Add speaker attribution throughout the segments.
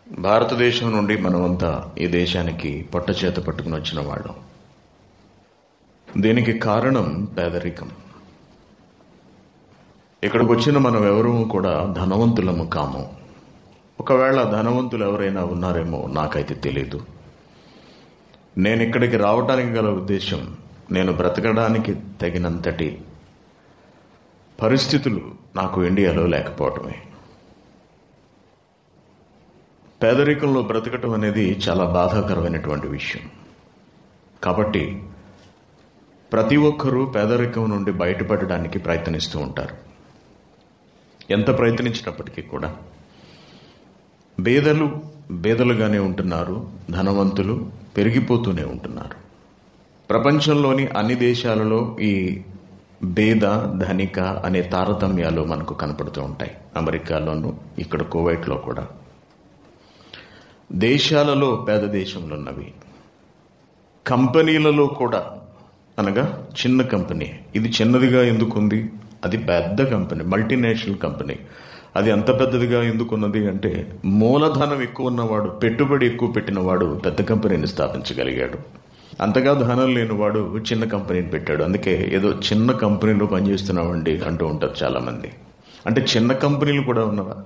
Speaker 1: భారతదేశం నుండి మనమంతా ఈ దేశానికి పొట్టచేత పట్టుకుని వచ్చిన వాళ్ళం. దీనికి కారణం పేదరికం. ఇక్కడికి వచ్చిన మనం ఎవరూ కూడా ధనవంతులము కాము. ఒకవేళ ధనవంతులు ఎవరైనా ఉన్నారేమో నాకైతే తెలీదు. నేను ఇక్కడికి రావడానికి గల ఉద్దేశం, నేను బ్రతకడానికి తగినంతటి పరిస్థితులు నాకు ఇండియాలో లేకపోవటమే. పేదరికంలో బ్రతకటం అనేది చాలా బాధాకరమైనటువంటి విషయం. కాబట్టి ప్రతి ఒక్కరూ పేదరికం నుండి బయటపడడానికి ప్రయత్నిస్తూ ఉంటారు. ఎంత ప్రయత్నించినప్పటికీ కూడా బేదలుగానే ఉంటున్నారు, ధనవంతులు పెరిగిపోతూనే ఉంటున్నారు. ప్రపంచంలోని అన్ని దేశాలలో ఈ పేద ధనిక అనే తారతమ్యాలు మనకు కనపడుతూ ఉంటాయి. అమెరికాలోను, ఇక్కడ కువైట్లో కూడా. దేశాలలో పేద దేశంలో ఉన్నవి, కంపెనీలలో కూడా, అనగా చిన్న కంపెనీ, ఇది చిన్నదిగా ఎందుకుంది, అది పెద్ద కంపెనీ, మల్టీనేషనల్ కంపెనీ. అది అంత పెద్దదిగా ఎందుకున్నది అంటే, మూలధనం ఎక్కువ ఉన్నవాడు, పెట్టుబడి ఎక్కువ పెట్టినవాడు పెద్ద కంపెనీని స్థాపించగలిగాడు. అంతగా ధనం లేనివాడు చిన్న కంపెనీని పెట్టాడు. అందుకే ఏదో చిన్న కంపెనీలో పనిచేస్తున్నామండి అంటూ ఉంటారు చాలా మంది. అంటే చిన్న కంపెనీలు కూడా ఉన్నవా?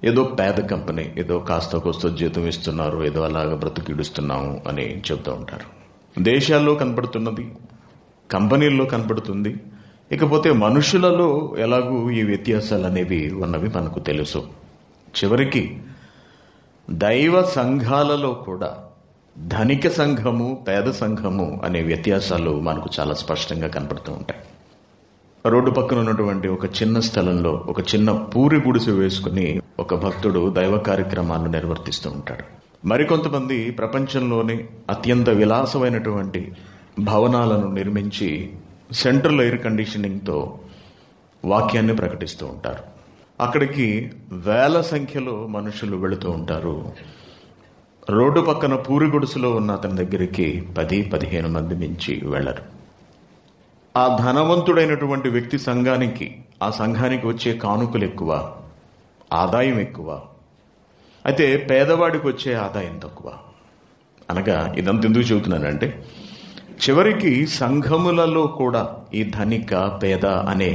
Speaker 1: ఏదో పేద కంపెనీ, ఏదో కాస్త కోస్తో జీతం ఇస్తున్నారు, ఏదో అలాగా బ్రతుకిడుస్తున్నాము అని చెబుతూ ఉంటారు. దేశాల్లో కనపడుతున్నది, కంపెనీల్లో కనపడుతుంది. ఇకపోతే మనుషులలో ఎలాగూ ఈ వ్యత్యాసాలు అనేవి ఉన్నవి మనకు తెలుసు. చివరికి దైవ సంఘాలలో కూడా ధనిక సంఘము, పేద సంఘము అనే వ్యత్యాసాలు మనకు చాలా స్పష్టంగా కనపడుతూ ఉంటాయి. రోడ్డు పక్కన ఉన్నటువంటి ఒక చిన్న స్థలంలో ఒక చిన్న పూరి గుడిసె వేసుకుని ఒక భక్తుడు దైవ కార్యక్రమాలను నిర్వర్తిస్తూ ఉంటాడు. మరికొంతమంది ప్రపంచంలోని అత్యంత విలాసమైనటువంటి భవనాలను నిర్మించి సెంట్రల్ ఎయిర్ కండిషనింగ్తో వాక్యాన్ని ప్రకటిస్తూ ఉంటారు. అక్కడికి వేల సంఖ్యలో మనుషులు వెళుతూ ఉంటారు. రోడ్డు పక్కన పూరి గుడిసెలో ఉన్న అతని దగ్గరికి 10-15 మంది మించి వెళ్లరు. ఆ ధనవంతుడైనటువంటి వ్యక్తి సంఘానికి, ఆ సంఘానికి వచ్చే కానుకలు ఎక్కువ, ఆదాయం ఎక్కువ. అయితే పేదవాడికి వచ్చే ఆదాయం తక్కువ. అనగా ఇదంతా ఎందుకు చెబుతున్నానంటే, చివరికి సంఘములలో కూడా ఈ ధనిక పేద అనే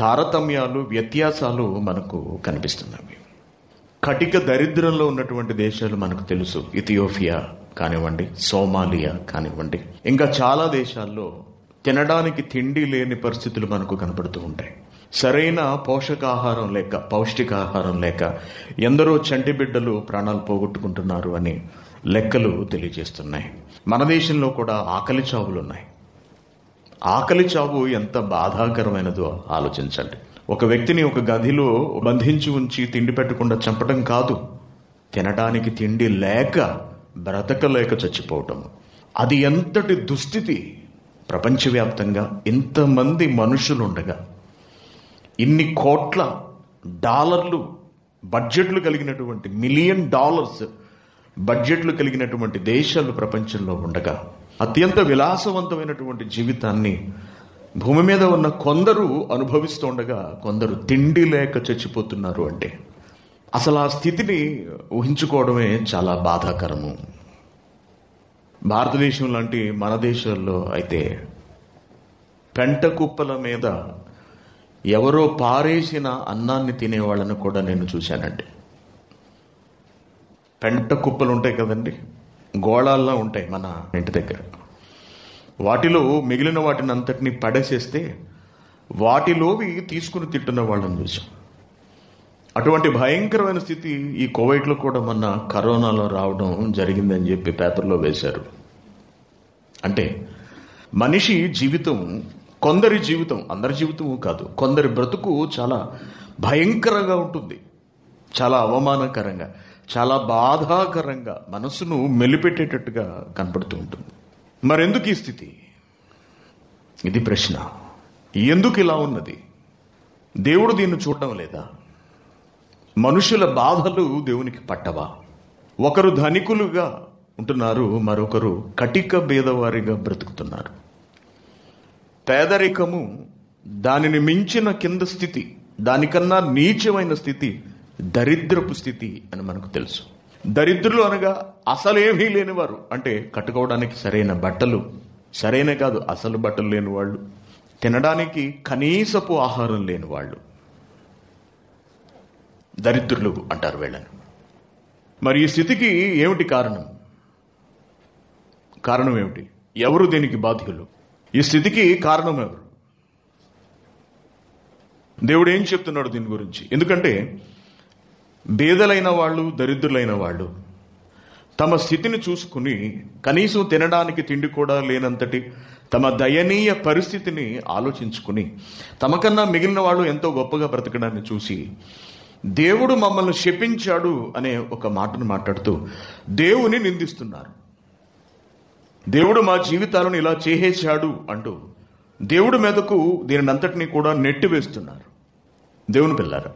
Speaker 1: తారతమ్యాలు, వ్యత్యాసాలు మనకు కనిపిస్తున్నవి. కటిక దరిద్రంలో ఉన్నటువంటి దేశాలు మనకు తెలుసు. ఇథియోపియా కానివ్వండి, సోమాలియా కానివ్వండి, ఇంకా చాలా దేశాల్లో తినడానికి తిండి లేని పరిస్థితులు మనకు కనపడుతూ ఉంటాయి. సరైన పోషకాహారం లేక, పౌష్టికాహారం లేక ఎందరో చంటి బిడ్డలు ప్రాణాలు పోగొట్టుకుంటున్నారు అని లెక్కలు తెలియజేస్తున్నాయి. మన దేశంలో కూడా ఆకలి చావులున్నాయి. ఆకలి చావు ఎంత బాధాకరమైనదో ఆలోచించండి. ఒక వ్యక్తిని ఒక గదిలో బంధించి ఉంచి తిండి పెట్టకుండా చంపడం కాదు, తినడానికి తిండి లేక, బ్రతకలేక చచ్చిపోవటం. అది ఎంతటి దుస్థితి! ప్రపంచవ్యాప్తంగా ఇంతమంది మనుషులుండగా, ఇన్ని కోట్ల డాలర్లు బడ్జెట్లు కలిగినటువంటి, $1,000,000 బడ్జెట్లు కలిగినటువంటి దేశాలు ప్రపంచంలో ఉండగా, అత్యంత విలాసవంతమైనటువంటి జీవితాన్ని భూమి మీద ఉన్న కొందరు అనుభవిస్తుండగా, కొందరు తిండి లేక చచ్చిపోతున్నారు అంటే అసలు ఆ స్థితిని ఊహించుకోవడమే చాలా బాధాకరము. భారతదేశం లాంటి మన దేశాల్లో అయితే పెంట కుప్పల మీద ఎవరో పారేసిన అన్నాన్ని తినేవాళ్ళను కూడా నేను చూశానండి. పెంట కుప్పలు ఉంటాయి కదండి, గోళాల్లో ఉంటాయి మన ఇంటి దగ్గర. వాటిలో మిగిలిన వాటిని అంతటినీ పడేసేస్తే వాటిలోవి తీసుకుని తింటున్న వాళ్ళని చూసాం. అటువంటి భయంకరమైన స్థితి ఈ కువైట్లో కూడా మొన్న కరోనాలో రావడం జరిగిందని చెప్పి పేపర్లో వేశారు. అంటే మనిషి జీవితం, కొందరి జీవితం, అందరి జీవితము కాదు, కొందరి బ్రతుకు చాలా భయంకరంగా ఉంటుంది. చాలా అవమానకరంగా, చాలా బాధాకరంగా, మనసును మెలిపెట్టేటట్టుగా కనపడుతూ ఉంటుంది. మరెందుకు ఈ స్థితి? ఇది ప్రశ్న. ఎందుకు ఇలా ఉన్నది? దేవుడు దీన్ని చూడడం లేదా? మనుషుల బాధలు దేవునికి పట్టవా? ఒకరు ధనికులుగా ఉంటున్నారు, మరొకరు కటిక బీదవారిగా బ్రతుకుతున్నారు. పేదరికము, దానిని మించిన కింద స్థితి, దానికన్నా నీచమైన స్థితి దరిద్రపు స్థితి అని మనకు తెలుసు. దరిద్రులు అనగా అసలేమీ లేనివారు, అంటే కట్టుకోవడానికి సరైన బట్టలు, సరైన కాదు అసలు బట్టలు లేని వాళ్ళు, తినడానికి కనీసపు ఆహారం లేని వాళ్ళు దరిద్రులు అంటారు వీళ్ళని. మరి ఈ స్థితికి ఏమిటి కారణం? కారణం ఏమిటి? ఎవరు దీనికి బాధ్యులు? ఈ స్థితికి కారణం ఎవరు? దేవుడు ఏం చెప్తున్నాడు దీని గురించి? ఎందుకంటే బేదలైన వాళ్ళు, దరిద్రులైన వాళ్ళు తమ స్థితిని చూసుకుని కనీసం తినడానికి తిండి కూడా లేనంతటి తమ దయనీయ పరిస్థితిని ఆలోచించుకుని తమకన్నా మిగిలిన వాళ్ళు ఎంతో గొప్పగా బ్రతకడాన్ని చూసి దేవుడు మమ్మల్ని శపించాడు అనే ఒక మాటను మాట్లాడుతూ దేవుని నిందిస్తున్నారు. దేవుడు మా జీవితాలను ఇలా చేసేశాడు అంటూ దేవుడి మీదకు దీనినంతటినీ కూడా నెట్టివేస్తున్నారు. దేవుని పిల్లారా,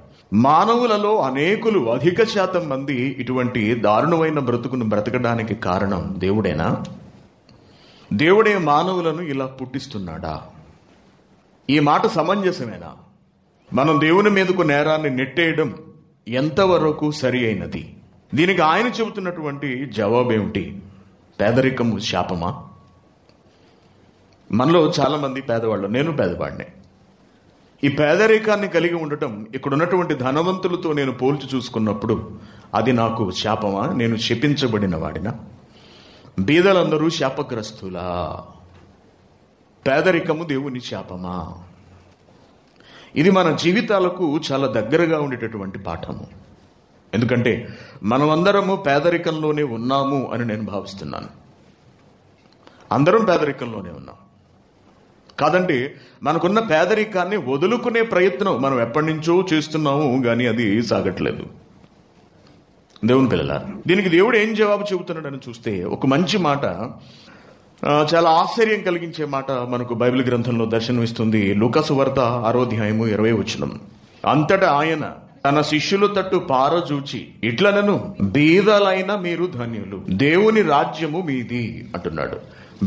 Speaker 1: మానవులలో అనేకులు, అధిక శాతం మంది ఇటువంటి దారుణమైన బ్రతుకును బ్రతకడానికి కారణం దేవుడేనా? దేవుడే మానవులను ఇలా పుట్టిస్తున్నాడా? ఈ మాట సమంజసమేనా? మనం దేవుని మీదకు నేరాన్ని నెట్టేయడం ఎంతవరకు సరి అయినది? దీనికి ఆయన చెబుతున్నటువంటి జవాబేమిటి? పేదరికము శాపమా? మనలో చాలా మంది పేదవాళ్ళు, నేను పేదవాడినే. ఈ పేదరికాన్ని కలిగి ఉండటం ఇక్కడ ఉన్నటువంటి ధనవంతులతో నేను పోల్చి చూసుకున్నప్పుడు అది నాకు శాపమా? నేను శపించబడిన వాడినా? బీదలందరూ శాపగ్రస్తులా? పేదరికము దేవుని శాపమా? ఇది మన జీవితాలకు చాలా దగ్గరగా ఉండేటటువంటి పాఠము. ఎందుకంటే మనమందరము పేదరికంలోనే ఉన్నాము అని నేను భావిస్తున్నాను. అందరం పేదరికంలోనే ఉన్నాం. కాదంటే మనకున్న పేదరికాన్ని వదులుకునే ప్రయత్నం మనం ఎప్పటి నుంచో చేస్తున్నాము, కానీ అది సాగట్లేదు. దేవుని పిల్లలారా, దీనికి దేవుడు ఏం జవాబు చెబుతున్నాడని చూస్తే ఒక మంచి మాట, చాలా ఆశ్చర్యం కలిగించే మాట మనకు బైబిల్ గ్రంథంలో దర్శనమిస్తుంది. లూకా సువార్త 6వ అధ్యాయము 20వ వచనం. అంతటా ఆయన తన శిష్యుల తట్టు పారజూచి ఇట్లనను, బీదలైన మీరు ధన్యులు, దేవుని రాజ్యము మీది అంటున్నాడు.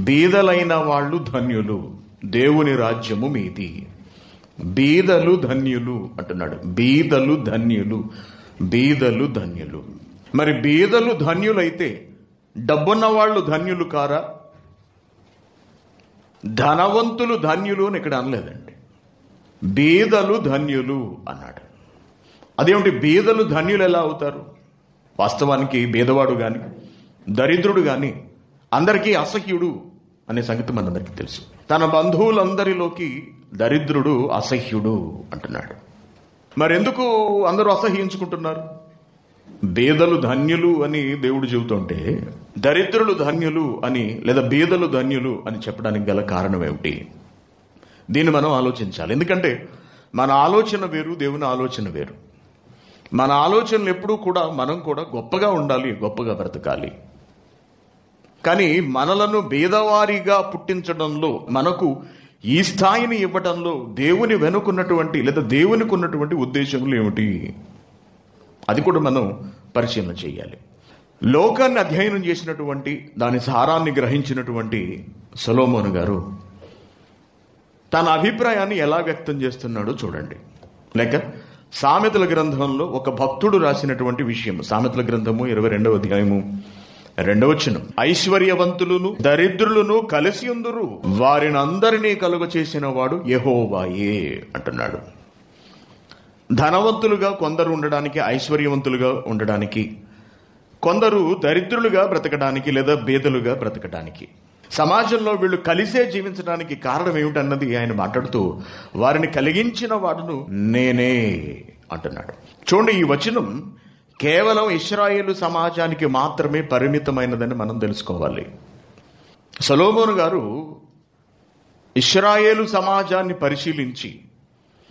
Speaker 1: బీదలైన వాళ్ళు ధన్యులు, దేవుని రాజ్యము మీది. బీదలు ధన్యులు అంటున్నాడు. బీదలు ధన్యులు, బీదలు ధన్యులు. మరి బీదలు ధన్యులైతే డబ్బున్న వాళ్ళు ధన్యులు కారా? ధనవంతులు ధన్యులు అని ఇక్కడ అనలేదండి. బీదలు ధన్యులు అన్నాడు. అదేమిటి? బీదలు ధన్యులు ఎలా అవుతారు? వాస్తవానికి బీదవాడు గాని దరిద్రుడు గాని అందరికీ అసహ్యుడు అనే సంగతి మనందరికీ తెలుసు. తన బంధువులందరిలోకి దరిద్రుడు అసహ్యుడు అంటున్నాడు. మరెందుకు అందరూ అసహ్యించుకుంటున్నారు? బీదలు ధన్యులు అని దేవుడు చెబుతుంటే దరిద్రులు ధన్యులు అని, లేదా బీదలు ధన్యులు అని చెప్పడానికి గల కారణం ఏమిటి? దీన్ని మనం ఆలోచించాలి. ఎందుకంటే మన ఆలోచన వేరు, దేవుని ఆలోచన వేరు. మన ఆలోచనలు ఎప్పుడూ కూడా మనం కూడా గొప్పగా ఉండాలి, గొప్పగా బ్రతకాలి. కానీ మనలను బీదవారిగా పుట్టించడంలో, మనకు ఈ స్థాయిని ఇవ్వడంలో దేవుని వెనుకున్నటువంటి లేదా దేవునికి ఉన్నటువంటి ఉద్దేశములు ఏమిటి? అది కూడా మనం పరిశీలన చేయాలి. లోకాన్ని అధ్యయనం చేసినటువంటి, దాని సారాన్ని గ్రహించినటువంటి సొలొమోను గారు తన అభిప్రాయాన్ని ఎలా వ్యక్తం చేస్తున్నాడో చూడండి. లేక సామెతల గ్రంథంలో ఒక భక్తుడు రాసినటువంటి విషయం. సామెతల గ్రంథము 22వ అధ్యాయము 2వ వచనం. ఐశ్వర్యవంతులను దరిద్రులను కలిసి ఉందురు, వారిని అందరినీ కలుగ చేసిన వాడు యెహోవాయే అంటున్నాడు. ధనవంతులుగా కొందరు ఉండడానికి, ఐశ్వర్యవంతులుగా ఉండడానికి, కొందరు దరిద్రులుగా బ్రతకడానికి లేదా బీదలుగా బ్రతకడానికి, సమాజంలో వీళ్ళు కలిసే జీవించడానికి కారణం ఏమిటన్నది ఆయన మాట్లాడుతూ వారిని కలిగించిన వాడును నేనే అంటున్నాడు. చూడండి, ఈ వచనం కేవలం ఇశ్రాయేలు సమాజానికి మాత్రమే పరిమితమైనదని మనం తెలుసుకోవాలి. సొలొమోను గారు ఇశ్రాయేలు సమాజాన్ని పరిశీలించి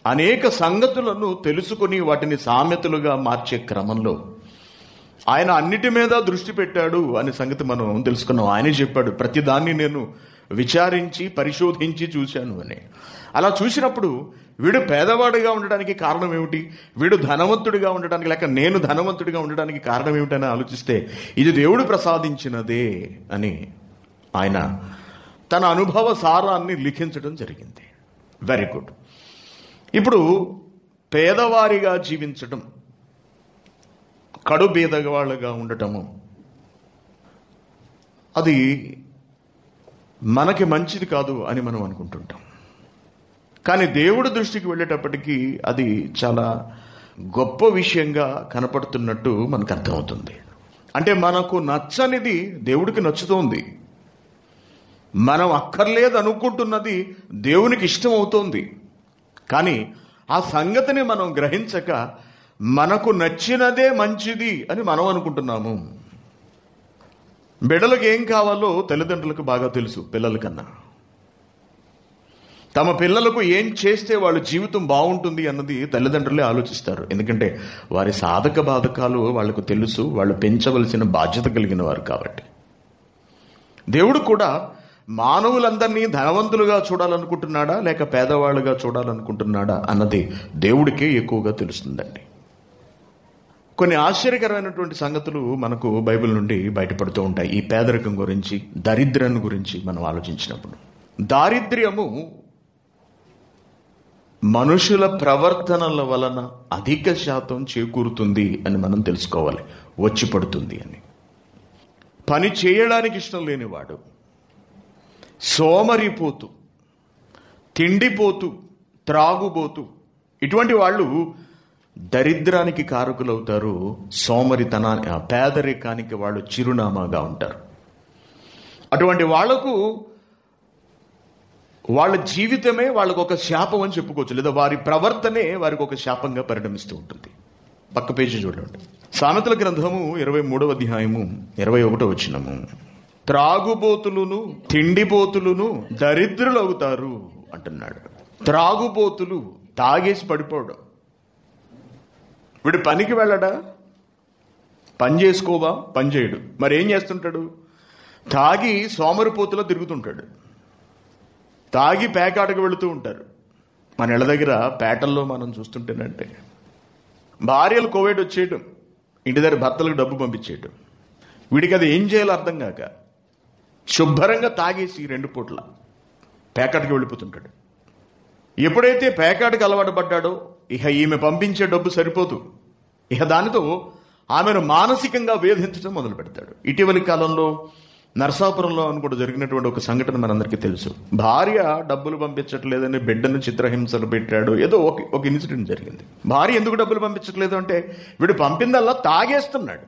Speaker 1: అనేక సంగతులను తెలుసుకుని వాటిని సామెతలుగా మార్చే క్రమంలో ఆయన అన్నిటి మీద దృష్టి పెట్టాడు అనే సంగతి మనం తెలుసుకున్నాం. ఆయనే చెప్పాడు, ప్రతిదాన్ని నేను విచారించి పరిశోధించి చూశాను అని. అలా చూసినప్పుడు వీడు పేదవాడిగా ఉండడానికి కారణం ఏమిటి, వీడు ధనవంతుడిగా ఉండడానికి, లేక నేను ధనవంతుడిగా ఉండడానికి కారణం ఏమిటని ఆలోచిస్తే ఇది దేవుడు ప్రసాదించినదే అని ఆయన తన అనుభవ సారాన్ని లిఖించడం జరిగింది. Very good. ఇప్పుడు పేదవారిగా జీవించడం కడు బీదవాళ్ళుగా ఉండటము, అది మనకి మంచిది కాదు అని మనం అనుకుంటుంటాం. కానీ దేవుడి దృష్టికి వెళ్ళేటప్పటికీ అది చాలా గొప్ప విషయంగా కనపడుతున్నట్టు మనకు అర్థమవుతుంది. అంటే మనకు నచ్చనిది దేవుడికి నచ్చుతోంది, మనం అక్కర్లేదు అనుకుంటున్నది దేవునికి ఇష్టం అవుతోంది. కానీ ఆ సంగతిని మనం గ్రహించక మనకు నచ్చినదే మంచిది అని మనం అనుకుంటున్నాము. బిడ్డలకు ఏం కావాలో తల్లిదండ్రులకు బాగా తెలుసు. పిల్లల కన్నా తమ పిల్లలకు ఏం చేస్తే వాళ్ళ జీవితం బాగుంటుంది అన్నది తల్లిదండ్రులే ఆలోచిస్తారు. ఎందుకంటే వారి సాధక బాధకాలు వాళ్లకు తెలుసు, వాళ్ళు పెంచవలసిన బాధ్యత కలిగిన వారు కాబట్టి. దేవుడు కూడా మానవులందరినీ ధనవంతులుగా చూడాలనుకుంటున్నాడా లేక పేదవాళ్ళుగా చూడాలనుకుంటున్నాడా అన్నది దేవుడికే ఎక్కువగా తెలుస్తుందండి. కొన్ని ఆశ్చర్యకరమైనటువంటి సంగతులు మనకు బైబిల్ నుండి బయటపడుతూ ఉంటాయి. ఈ పేదరికం గురించి, దరిద్రాన్ని గురించి మనం ఆలోచించినప్పుడు, దారిద్ర్యము మనుషుల ప్రవర్తనల వలన అధిక శాతం చేకూరుతుంది అని మనం తెలుసుకోవాలి. వచ్చి పడుతుంది అని. పని చేయడానికి ఇష్టం లేనివాడు, సోమరిపోతూ, తిండిపోతూ, త్రాగుబోతూ, ఇటువంటి వాళ్ళు దరిద్రానికి కారకులవుతారు. సోమరితనాన్ని, పేదరికానికి వాళ్ళు చిరునామాగా ఉంటారు. అటువంటి వాళ్లకు వాళ్ళ జీవితమే వాళ్ళకు ఒక శాపం అని చెప్పుకోవచ్చు, లేదా వారి ప్రవర్తనే వారికి ఒక శాపంగా పరిణమిస్తూ ఉంటుంది. పక్క పేజీ చూడండి. సామెతల గ్రంథము 23వ అధ్యాయము 21వ వచనము. త్రాగుబోతులును తిండిపోతులును దరిద్రులు అవుతారు అంటున్నాడు. త్రాగుబోతులు, తాగేసి పడిపోవడం. వీడు పనికి వెళ్ళడా, పని చేసుకోవా, పని చేయడు, మరి ఏం చేస్తుంటాడు? తాగి సోమరిపోతులో తిరుగుతుంటాడు. తాగి పేకాటకు వెళుతూ ఉంటారు. మన ఇళ్ళ దగ్గర పేటల్లో మనం చూస్తుంటేనంటే భార్యలు కోవేట్ వచ్చేయటం, ఇంటి దగ్గర భర్తలకు డబ్బు పంపించేయటం. వీడికి అది ఏం చేయాలో అర్థం కాక శుభ్రంగా తాగేసి 2 పూట్ల పేకాటకు వెళ్ళిపోతుంటాడు. ఎప్పుడైతే పేకాటకు అలవాటు పడ్డాడో ఇక ఈమె పంపించే డబ్బు సరిపోదు, ఇక దానితో ఆమెను మానసికంగా వేధించడం మొదలు పెడతాడు. ఇటీవలి కాలంలో నరసాపురంలో అనుకుంటూ జరిగినటువంటి ఒక సంఘటన మనందరికీ తెలుసు. భార్య డబ్బులు పంపించట్లేదని బిడ్డను చిత్రహింసలు పెట్టాడు. ఏదో ఒక ఇన్సిడెంట్ జరిగింది. భార్య ఎందుకు డబ్బులు పంపించట్లేదు అంటే వీడు పంపిందల్లా తాగేస్తున్నాడు,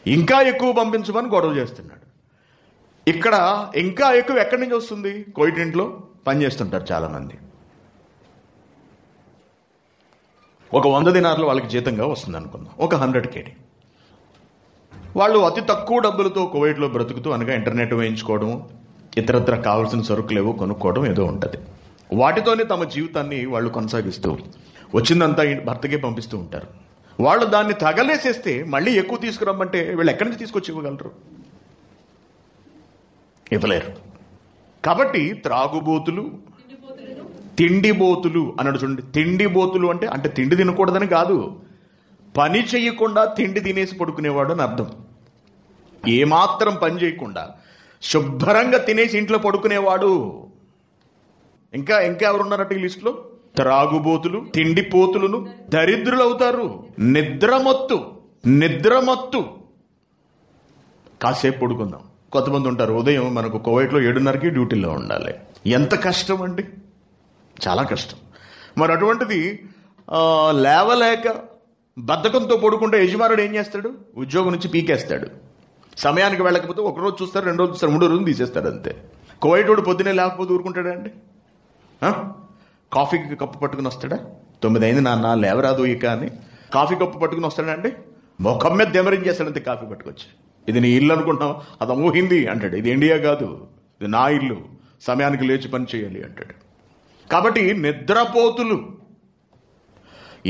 Speaker 1: ఇంకా ఎక్కువ పంపించమని గొడవ చేస్తున్నాడు. ఇక్కడ ఇంకా ఎక్కువ ఎక్కడి నుంచి వస్తుంది? కోయిటింట్లో పనిచేస్తుంటారు చాలా మంది. ఒక 100 దినార్లు వాళ్ళకి జీతంగా వస్తుంది అనుకుందాం, ఒక 100 KD. వాళ్ళు అతి తక్కువ డబ్బులతో కువైట్లో బ్రతుకుతూ, అనగా ఇంటర్నెట్ వేయించుకోవడం, ఇతరత్ర కావాల్సిన సరుకులేవో కొనుక్కోవడం ఏదో ఉంటుంది. వాటితోనే తమ జీవితాన్ని వాళ్ళు కొనసాగిస్తూ వచ్చిందంతా భర్తకే పంపిస్తూ ఉంటారు. వాళ్ళు దాన్ని తగలేసేస్తే మళ్ళీ ఎక్కువ తీసుకురమ్మంటే వీళ్ళు ఎక్కడి నుంచి తీసుకొచ్చి ఇవ్వగలరు? ఇవ్వలేరు. కాబట్టి త్రాగుబోతులు, తిండిబోతులు అన్నాడు చూడండి. తిండిబోతులు అంటే తిండి తినకూడదని కాదు, పని చేయకుండా తిండి తినేసి పడుకునేవాడు అని అర్థం. ఏమాత్రం పని చేయకుండా శుభ్రంగా తినేసి ఇంట్లో పడుకునేవాడు. ఇంకా ఎవరున్నారట ఈ లిస్టులో? త్రాగుబోతులు, తిండిపోతులను దరిద్రులు అవుతారు. నిద్రమత్తు. కాసేపు పడుకుందాం. కొంతమంది ఉంటారు, ఉదయం మనకు కువైట్లో 7:30కి డ్యూటీలో ఉండాలి. ఎంత కష్టం అండి, చాలా కష్టం. మరి అటువంటిది లేవలేక బద్ధకంతో పడుకుంటే యజమానుడు ఏం చేస్తాడు? ఉద్యోగం నుంచి పీకేస్తాడు. సమయానికి వెళ్ళకపోతే 1 రోజు చూస్తారు, 2 రోజు చూస్తారు, 3వ రోజు తీసేస్తాడు అంతే. కువైటోడు పొద్దునే లేకపోతే ఊరుకుంటాడా అండి? కాఫీకి కప్పు పట్టుకుని వస్తాడా? 9 అయింది నాన్న లేవరాదు ఇక అని కాఫీ కప్పు పట్టుకుని వస్తాడండి? ముఖం మీద దెమరించేస్తాడంతే కాఫీ పట్టుకొచ్చి. ఇది నీ ఇల్లు అనుకుంటాం, అది ఊహింది అంటాడు. ఇది ఇండియా కాదు, ఇది నా ఇల్లు, సమయానికి లేచి పని చేయాలి అంటాడు. కాబట్టి నిద్రపోతులు,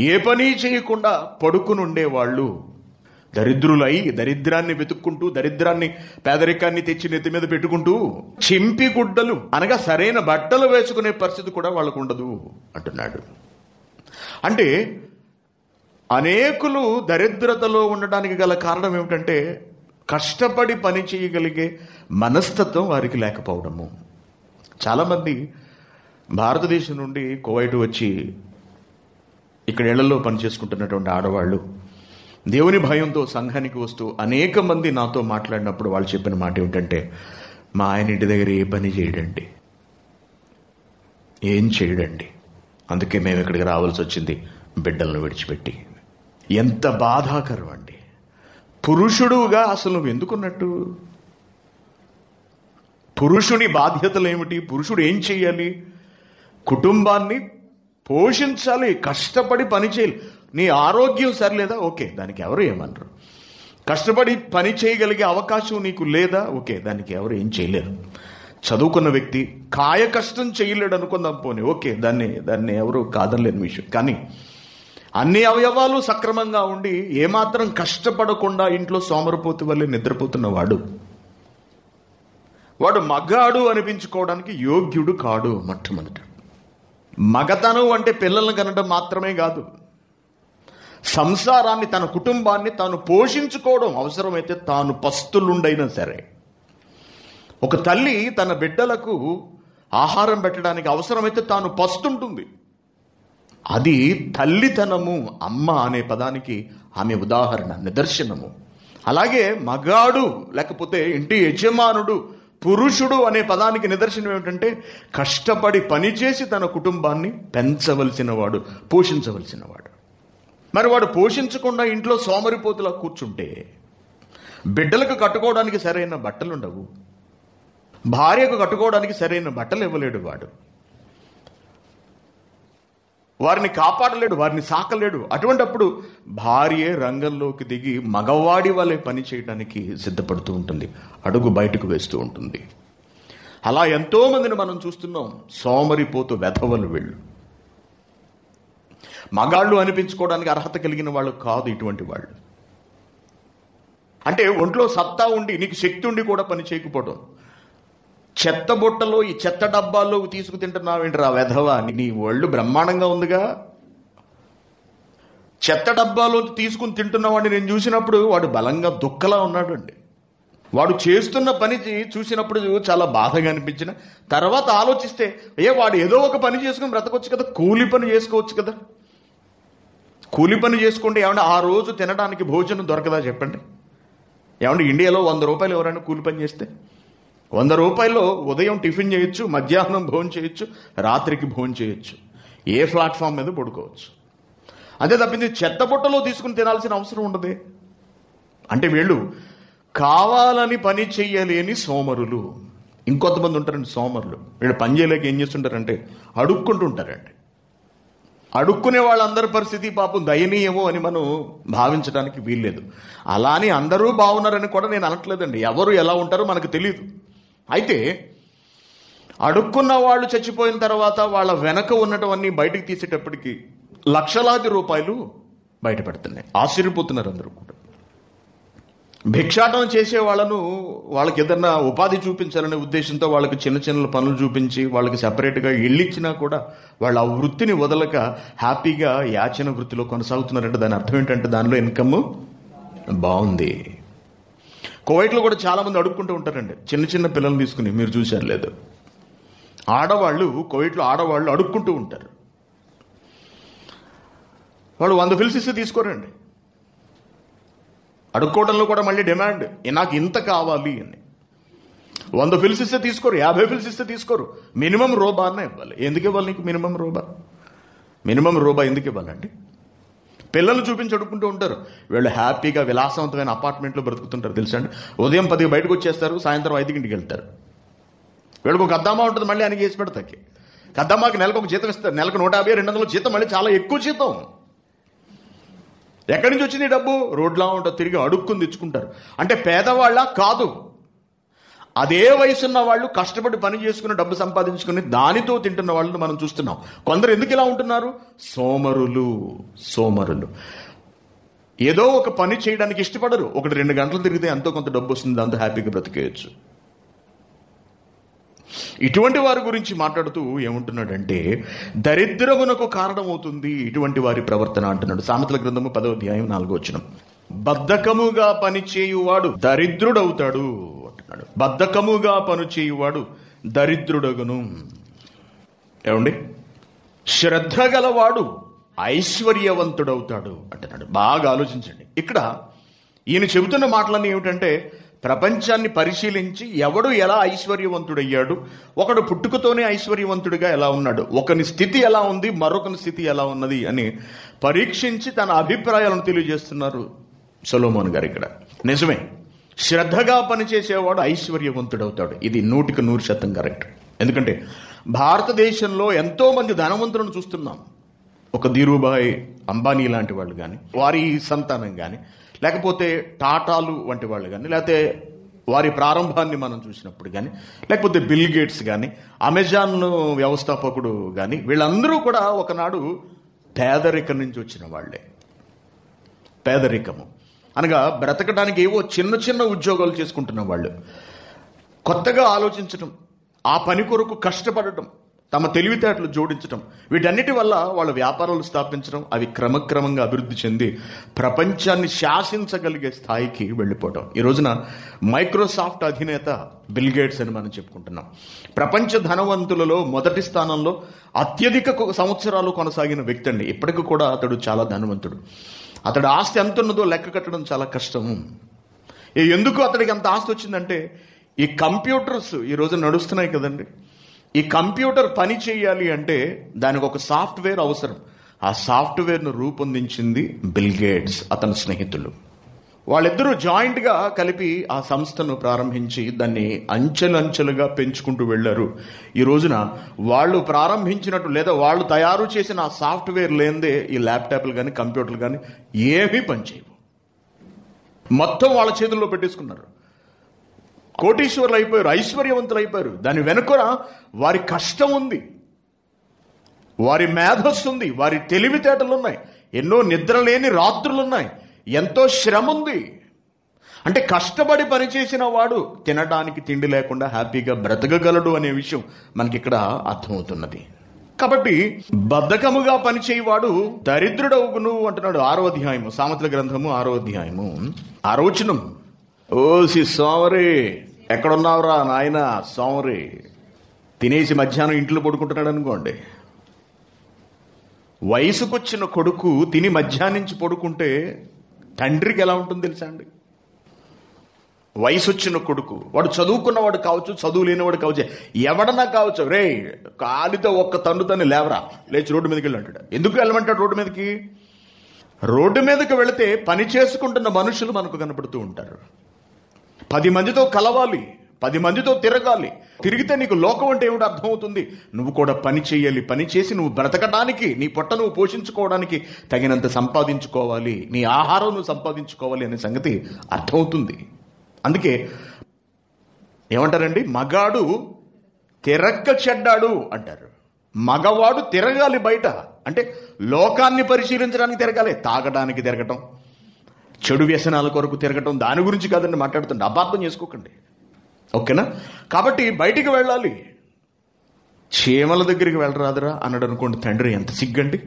Speaker 1: ఏ పని చేయకుండా పడుకుని ఉండేవాళ్ళు దరిద్రులై దరిద్రాన్ని వెతుక్కుంటూ, పేదరికాన్ని తెచ్చి నెత్తి మీద పెట్టుకుంటూ, చింపి గుడ్డలు అనగా సరైన బట్టలు వేసుకునే పరిస్థితి కూడా వాళ్ళకు ఉండదు అంటున్నాడు. అంటే అనేకులు దరిద్రతలో ఉండడానికి గల కారణం ఏమిటంటే కష్టపడి పని చేయగలిగే మనస్తత్వం వారికి లేకపోవడము. చాలామంది భారతదేశం నుండి కువైట్ వచ్చి ఇక్కడ ఇళ్లలో పనిచేసుకుంటున్నటువంటి ఆడవాళ్ళు దేవుని భయంతో సంఘానికి వస్తూ అనేక మంది నాతో మాట్లాడినప్పుడు వాళ్ళు చెప్పిన మాట ఏమిటంటే, మా ఆయన ఇంటి దగ్గర ఏ పని చేయడండి, ఏం చేయడండి, అందుకే మేము ఇక్కడికి రావాల్సి వచ్చింది బిడ్డలను విడిచిపెట్టి. ఎంత బాధాకరం అండి. పురుషుడుగా అసలు నువ్వు ఎందుకున్నట్టు? పురుషుని బాధ్యతలు ఏమిటి? పురుషుడు ఏం చెయ్యాలి? కుటుంబాన్ని పోషించాలి, కష్టపడి పని చేయాలి. నీ ఆరోగ్యం సరిలేదా? ఓకే, దానికి ఎవరు ఏమనరు. కష్టపడి పని చేయగలిగే అవకాశం నీకు లేదా? ఓకే, దానికి ఎవరు ఏం చేయలేరు. చదువుకున్న వ్యక్తి కాయ కష్టం చేయలేడు అనుకుందాం, పోనీ ఓకే, దాన్ని ఎవరు కాదనలేని విషయం. కానీ అన్ని అవయవాలు సక్రమంగా ఉండి ఏమాత్రం కష్టపడకుండా ఇంట్లో సోమరిపోతు వల్లే నిద్రపోతున్నవాడు, వాడు మగాడు అనిపించుకోవడానికి యోగ్యుడు కాడు. మొట్టమొదట మగతనం అంటే పిల్లల్ని కనడం మాత్రమే కాదు, సంసారాన్ని, తన కుటుంబాన్ని తాను పోషించుకోవడం, అవసరమైతే తాను పస్తులుండైనా సరే. ఒక తల్లి తన బిడ్డలకు ఆహారం పెట్టడానికి అవసరమైతే తాను పస్తుంటుంది. అది తల్లితనము. అమ్మ అనే పదానికి ఆమె ఉదాహరణ, నిదర్శనము. అలాగే మగాడు లేకపోతే ఇంటి యజమానుడు, పురుషుడు అనే పదానికి నిదర్శనం ఏమిటంటే కష్టపడి పనిచేసి తన కుటుంబాన్ని పెంచవలసిన వాడు, పోషించవలసిన వాడు. మరి వాడు పోషించకుండా ఇంట్లో సోమరిపోతులా కూర్చుంటే బిడ్డలకు కట్టుకోవడానికి సరైన బట్టలు ఉండవు, భార్యకు కట్టుకోవడానికి సరైన బట్టలు ఇవ్వలేడు, వారిని కాపాడలేడు, వారిని సాకలేడు. అటువంటప్పుడు భార్యే రంగంలోకి దిగి మగవాడి వలె పని చేయడానికి సిద్ధపడుతూ ఉంటుంది, అడుగు బయటకు వేస్తూ ఉంటుంది. అలా ఎంతో మందిని మనం చూస్తున్నాం. సోమరిపోతూ వెధవలు వీళ్ళు. మగాళ్ళు అనిపించుకోవడానికి అర్హత కలిగిన వాళ్ళు కాదు ఇటువంటి వాళ్ళు. అంటే ఒంట్లో సత్తా ఉండి నీకు శక్తి ఉండి కూడా పని చేయకపోవడం. చెత్త బుట్టలో, ఈ చెత్త డబ్బాల్లో తీసుకు తింటున్నావేంట్రా వెధవా, నీ ఒళ్ళు బ్రహ్మాండంగా ఉందిగా. చెత్త డబ్బాలో తీసుకుని తింటున్నవాడిని నేను చూసినప్పుడు వాడు బలంగా దుక్కలా ఉన్నాడండి. వాడు చేస్తున్న పని చూసినప్పుడు చాలా బాధగా అనిపించిన తర్వాత ఆలోచిస్తే, వాడు ఏదో ఒక పని చేసుకుని బ్రతకొచ్చు కదా, కూలి పని చేసుకోవచ్చు కదా. కూలి పని చేసుకుంటే ఏమంటే ఆ రోజు తినడానికి భోజనం దొరకదా చెప్పండి? ఏమంటే ఇండియాలో 100 రూపాయలు ఎవరైనా కూలి పని చేస్తే 100 రూపాయల్లో ఉదయం టిఫిన్ చేయొచ్చు, మధ్యాహ్నం భోజనం చేయొచ్చు, రాత్రికి భోజనం చేయొచ్చు, ఏ ప్లాట్ఫామ్ మీద పడుకోవచ్చు. అంతే తప్పింది చెత్త బుట్టలో తీసుకుని తినాల్సిన అవసరం ఉండదే. అంటే వీళ్ళు కావాలని పని చెయ్యలేని సోమరులు. ఇంకొంతమంది ఉంటారండి సోమరులు. వీళ్ళు పని చేయలేక ఏం చేస్తుంటారంటే అడుక్కుంటుంటారండి. అడుక్కునే వాళ్ళందరి పరిస్థితి పాపం దయనీయమో అని మనం భావించడానికి వీల్లేదు. అలానే అందరూ బాగున్నారని కూడా నేను అనట్లేదండి. ఎవరు ఎలా ఉంటారో మనకు తెలియదు. అయితే అడుక్కున్న వాళ్ళు చచ్చిపోయిన తర్వాత వాళ్ళ వెనక ఉన్నటవన్నీ బయటకు తీసేటప్పటికి లక్షలాది రూపాయలు బయటపడుతున్నాయి. ఆశ్చర్యపోతున్నారు అందరూ కూడా. భిక్షాటన చేసే వాళ్ళకి ఏదన్నా ఉపాధి చూపించాలనే ఉద్దేశంతో వాళ్ళకి చిన్న చిన్న పనులు చూపించి వాళ్ళకి సెపరేట్గా ఇళ్ళు ఇచ్చినా కూడా వాళ్ళు ఆ వృత్తిని వదలక హ్యాపీగా యాచన వృత్తిలో కొనసాగుతున్నారంటే దాని అర్థం ఏంటంటే దానిలో ఇన్కమ్ బాగుంది. కువైట్లో కూడా చాలా మంది అడుక్కుంటూ ఉంటారండి, చిన్న చిన్న పిల్లల్ని తీసుకుని. మీరు చూశారు లేదు, కువైట్లో ఆడవాళ్ళు అడుక్కుంటూ ఉంటారు. వాళ్ళు 100 ఫిల్స్ ఇస్తే తీసుకోరండి. అడుక్కోవడంలో కూడా మళ్ళీ డిమాండ్, నాకు ఇంత కావాలి అని. 100 ఫిల్స్ ఇస్తే తీసుకోరు, 50 ఫిల్స్ ఇస్తే తీసుకోరు. మినిమం రూబా అన్న ఇవ్వాలి. ఎందుకు ఇవ్వాలి నీకు మినిమం రూబా ఎందుకు ఇవ్వాలండి? పిల్లలు చూపించి అడుక్కుంటూ ఉంటారు. వీళ్ళు హ్యాపీగా విలాసవంతమైన అపార్ట్మెంట్లో బ్రతుకుతుంటారు తెలుసా అండి. ఉదయం 10 బయటకు వచ్చేస్తారు, సాయంత్రం 5కి వెళ్తారు. వీళ్ళకి ఒక అద్దమ్మా ఉంటుంది, మళ్ళీ ఆయనకి వేసి పెడతాకి. అద్దమ్మాకి నెలకు ఒక జీతం ఇస్తారు, నెలకు 150-200 జీతం, మళ్ళీ చాలా ఎక్కువ జీతం. ఎక్కడి నుంచి వచ్చింది డబ్బు? రోడ్లా ఉంటుంది, తిరిగి అడుక్కుని తెచ్చుకుంటారు. అంటే పేదవాళ్ళ కాదు, అదే వయసున్న వాళ్ళు కష్టపడి పని చేసుకుని డబ్బు సంపాదించుకుని దానితో తింటున్న వాళ్ళని మనం చూస్తున్నాం. కొందరు ఎందుకు ఇలా ఉంటున్నారు? సోమరులు. ఏదో ఒక పని చేయడానికి ఇష్టపడరు. 1-2 గంటలు తిరిగితే ఎంతో కొంత డబ్బు వస్తుంది, దాంతో హ్యాపీగా బ్రతికేయచ్చు. ఇటువంటి వారి గురించి మాట్లాడుతూ ఏమంటున్నాడంటే దరిద్రమునకు కారణమవుతుంది ఇటువంటి వారి ప్రవర్తన అంటున్నాడు. సామెతల గ్రంథము 10వ అధ్యాయం 4వ వచనం. బద్ధకముగా పని చేయువాడు దరిద్రుడవుతాడు అంటున్నాడు. బద్ధకముగా పని చేయువాడు దరిద్రుడగును. ఏమండి, శ్రద్ధ గలవాడు ఐశ్వర్యవంతుడవుతాడు అంటున్నాడు. బాగా ఆలోచించండి. ఇక్కడ ఈయన చెబుతున్న మాటలన్నీ ఏమిటంటే, ప్రపంచాన్ని పరిశీలించి ఎవడు ఎలా ఐశ్వర్యవంతుడయ్యాడు, ఒకడు పుట్టుకతోనే ఐశ్వర్యవంతుడిగా ఎలా ఉన్నాడు, ఒకని స్థితి ఎలా ఉంది, మరొకని స్థితి ఎలా ఉన్నది అని పరీక్షించి తన అభిప్రాయాలను తెలియజేస్తున్నారు సొలొమోన్ గారు. ఇక్కడ నిజమే, శ్రద్ధగా పనిచేసేవాడు ఐశ్వర్యవంతుడవుతాడు. ఇది 100% కరెక్ట్. ఎందుకంటే భారతదేశంలో ఎంతో మంది ధనవంతులను చూస్తున్నాం. ఒక ధీరుభాయ్ అంబానీ లాంటి వాళ్ళు కానీ, వారి సంతానం కానీ, లేకపోతే టాటాలు వంటి వాళ్ళు కానీ, లేకపోతే వారి ప్రారంభాన్ని మనం చూసినప్పుడు కానీ, లేకపోతే బిల్ గేట్స్ కానీ, అమెజాన్ వ్యవస్థాపకుడు కానీ, వీళ్ళందరూ కూడా ఒకనాడు పేదరికం నుంచి వచ్చిన వాళ్లే. పేదరికము అనగా బ్రతకడానికి ఏవో చిన్న చిన్న ఉద్యోగాలు చేసుకుంటున్న వాళ్ళు, కొత్తగా ఆలోచించడం, ఆ పని కొరకు కష్టపడటం, తమ తెలివితేటలు జోడించడం, వీటన్నిటి వల్ల వాళ్ళ వ్యాపారాలు స్థాపించడం, అవి క్రమక్రమంగా అభివృద్ధి చెంది ప్రపంచాన్ని శాసించగలిగే స్థాయికి వెళ్ళిపోవడం. ఈ రోజున మైక్రోసాఫ్ట్ అధినేత బిల్ గేట్స్ అని మనం చెప్పుకుంటున్నాం. ప్రపంచ ధనవంతులలో మొదటి స్థానంలో అత్యధిక సంవత్సరాలు కొనసాగిన వ్యక్తి అండి. ఇప్పటికి కూడా అతడు చాలా ధనవంతుడు. అతడి ఆస్తి ఎంత ఉన్నదో లెక్క కట్టడం చాలా కష్టము. ఎందుకు అతడికి అంత ఆస్తి వచ్చిందంటే, ఈ కంప్యూటర్స్ ఈ రోజు నడుస్తున్నాయి కదండి. ఈ కంప్యూటర్ పని చేయాలి అంటే దానికి ఒక సాఫ్ట్వేర్ అవసరం. ఆ సాఫ్ట్వేర్ను రూపొందించింది బిల్ గేట్స్, అతని స్నేహితులు. వాళ్ళిద్దరూ జాయింట్గా కలిపి ఆ సంస్థను ప్రారంభించి దాన్ని అంచెలంచెలుగా పెంచుకుంటూ వెళ్లారు. ఈ రోజున వాళ్ళు ప్రారంభించినట్టు లేదా వాళ్ళు తయారు చేసిన ఆ సాఫ్ట్వేర్ లేనిదే ఈ ల్యాప్టాప్లు కానీ కంప్యూటర్లు కానీ ఏమీ పనిచేయవు. మొత్తం వాళ్ళ చేతుల్లో పెట్టేసుకున్నారు. కోటీశ్వరులు అయిపోయారు, ఐశ్వర్యవంతులు అయిపోయారు. దాని వెనుక వారి కష్టం ఉంది, వారి మేధస్సు ఉంది, వారి తెలివితేటలున్నాయి, ఎన్నో నిద్రలేని రాత్రులున్నాయి, ఎంతో శ్రమ ఉంది. అంటే కష్టపడి పనిచేసిన వాడు తినడానికి తిండి లేకుండా హ్యాపీగా బ్రతకగలడు అనే విషయం మనకి ఇక్కడ అర్థమవుతున్నది. కాబట్టి బద్ధకముగా పనిచేయవాడు దరిద్రుడవును అంటున్నాడు 6వ అధ్యాయము, సామెతల గ్రంథము 6వ అధ్యాయము 6వ వచనం. ఓసి సోమరి, ఎక్కడున్నావురా నాయన సోమరి, తినేసి మధ్యాహ్నం ఇంట్లో పడుకుంటున్నాడు అనుకోండి. వయసుకొచ్చిన కొడుకు తిని మధ్యాహ్నించి పడుకుంటే తండ్రికి ఎలా ఉంటుంది తెలుసా అండి? వయసు వచ్చిన కొడుకు, వాడు చదువుకున్నవాడు కావచ్చు, చదువు లేనివాడు కావచ్చు, ఎవడన్నా కావచ్చు, రే కాలితో ఒక్క తన్నుతని లేవరా, లేచి రోడ్డు మీదకి వెళ్ళి అంటాడు. ఎందుకు వెళ్ళమంటాడు రోడ్డు మీదకి? రోడ్డు మీదకి వెళితే పని చేసుకుంటున్న మనుషులు మనకు కనపడుతూ ఉంటారు. 10 మందితో కలవాలి, 10 మందితో తిరగాలి. తిరిగితే నీకు లోకం అంటే ఏమిటో అర్థమవుతుంది. నువ్వు కూడా పని చేయాలి, పని చేసి నువ్వు బ్రతకడానికి, నీ పొట్ట నువ్వు పోషించుకోవడానికి తగినంత సంపాదించుకోవాలి, నీ ఆహారం నువ్వు సంపాదించుకోవాలి అనే సంగతి అర్థమవుతుంది. అందుకే ఏమంటారండి, మగాడు తిరక్క చెడ్డాడు అంటారు. మగవాడు తిరగాలి బయట, అంటే లోకాన్ని పరిశీలించడానికి తిరగాలి, తాగడానికి తిరగటం, చెడు వ్యసనాల కొరకు తిరగటం, దాని గురించి కాదండి మాట్లాడుతుండే, అపార్థం చేసుకోకండి, ఓకేనా? కాబట్టి బయటికి వెళ్ళాలి. చీమల దగ్గరికి వెళ్ళరాదురా అన్నాడు అనుకోండి తండ్రి, ఎంత సిగ్గండి.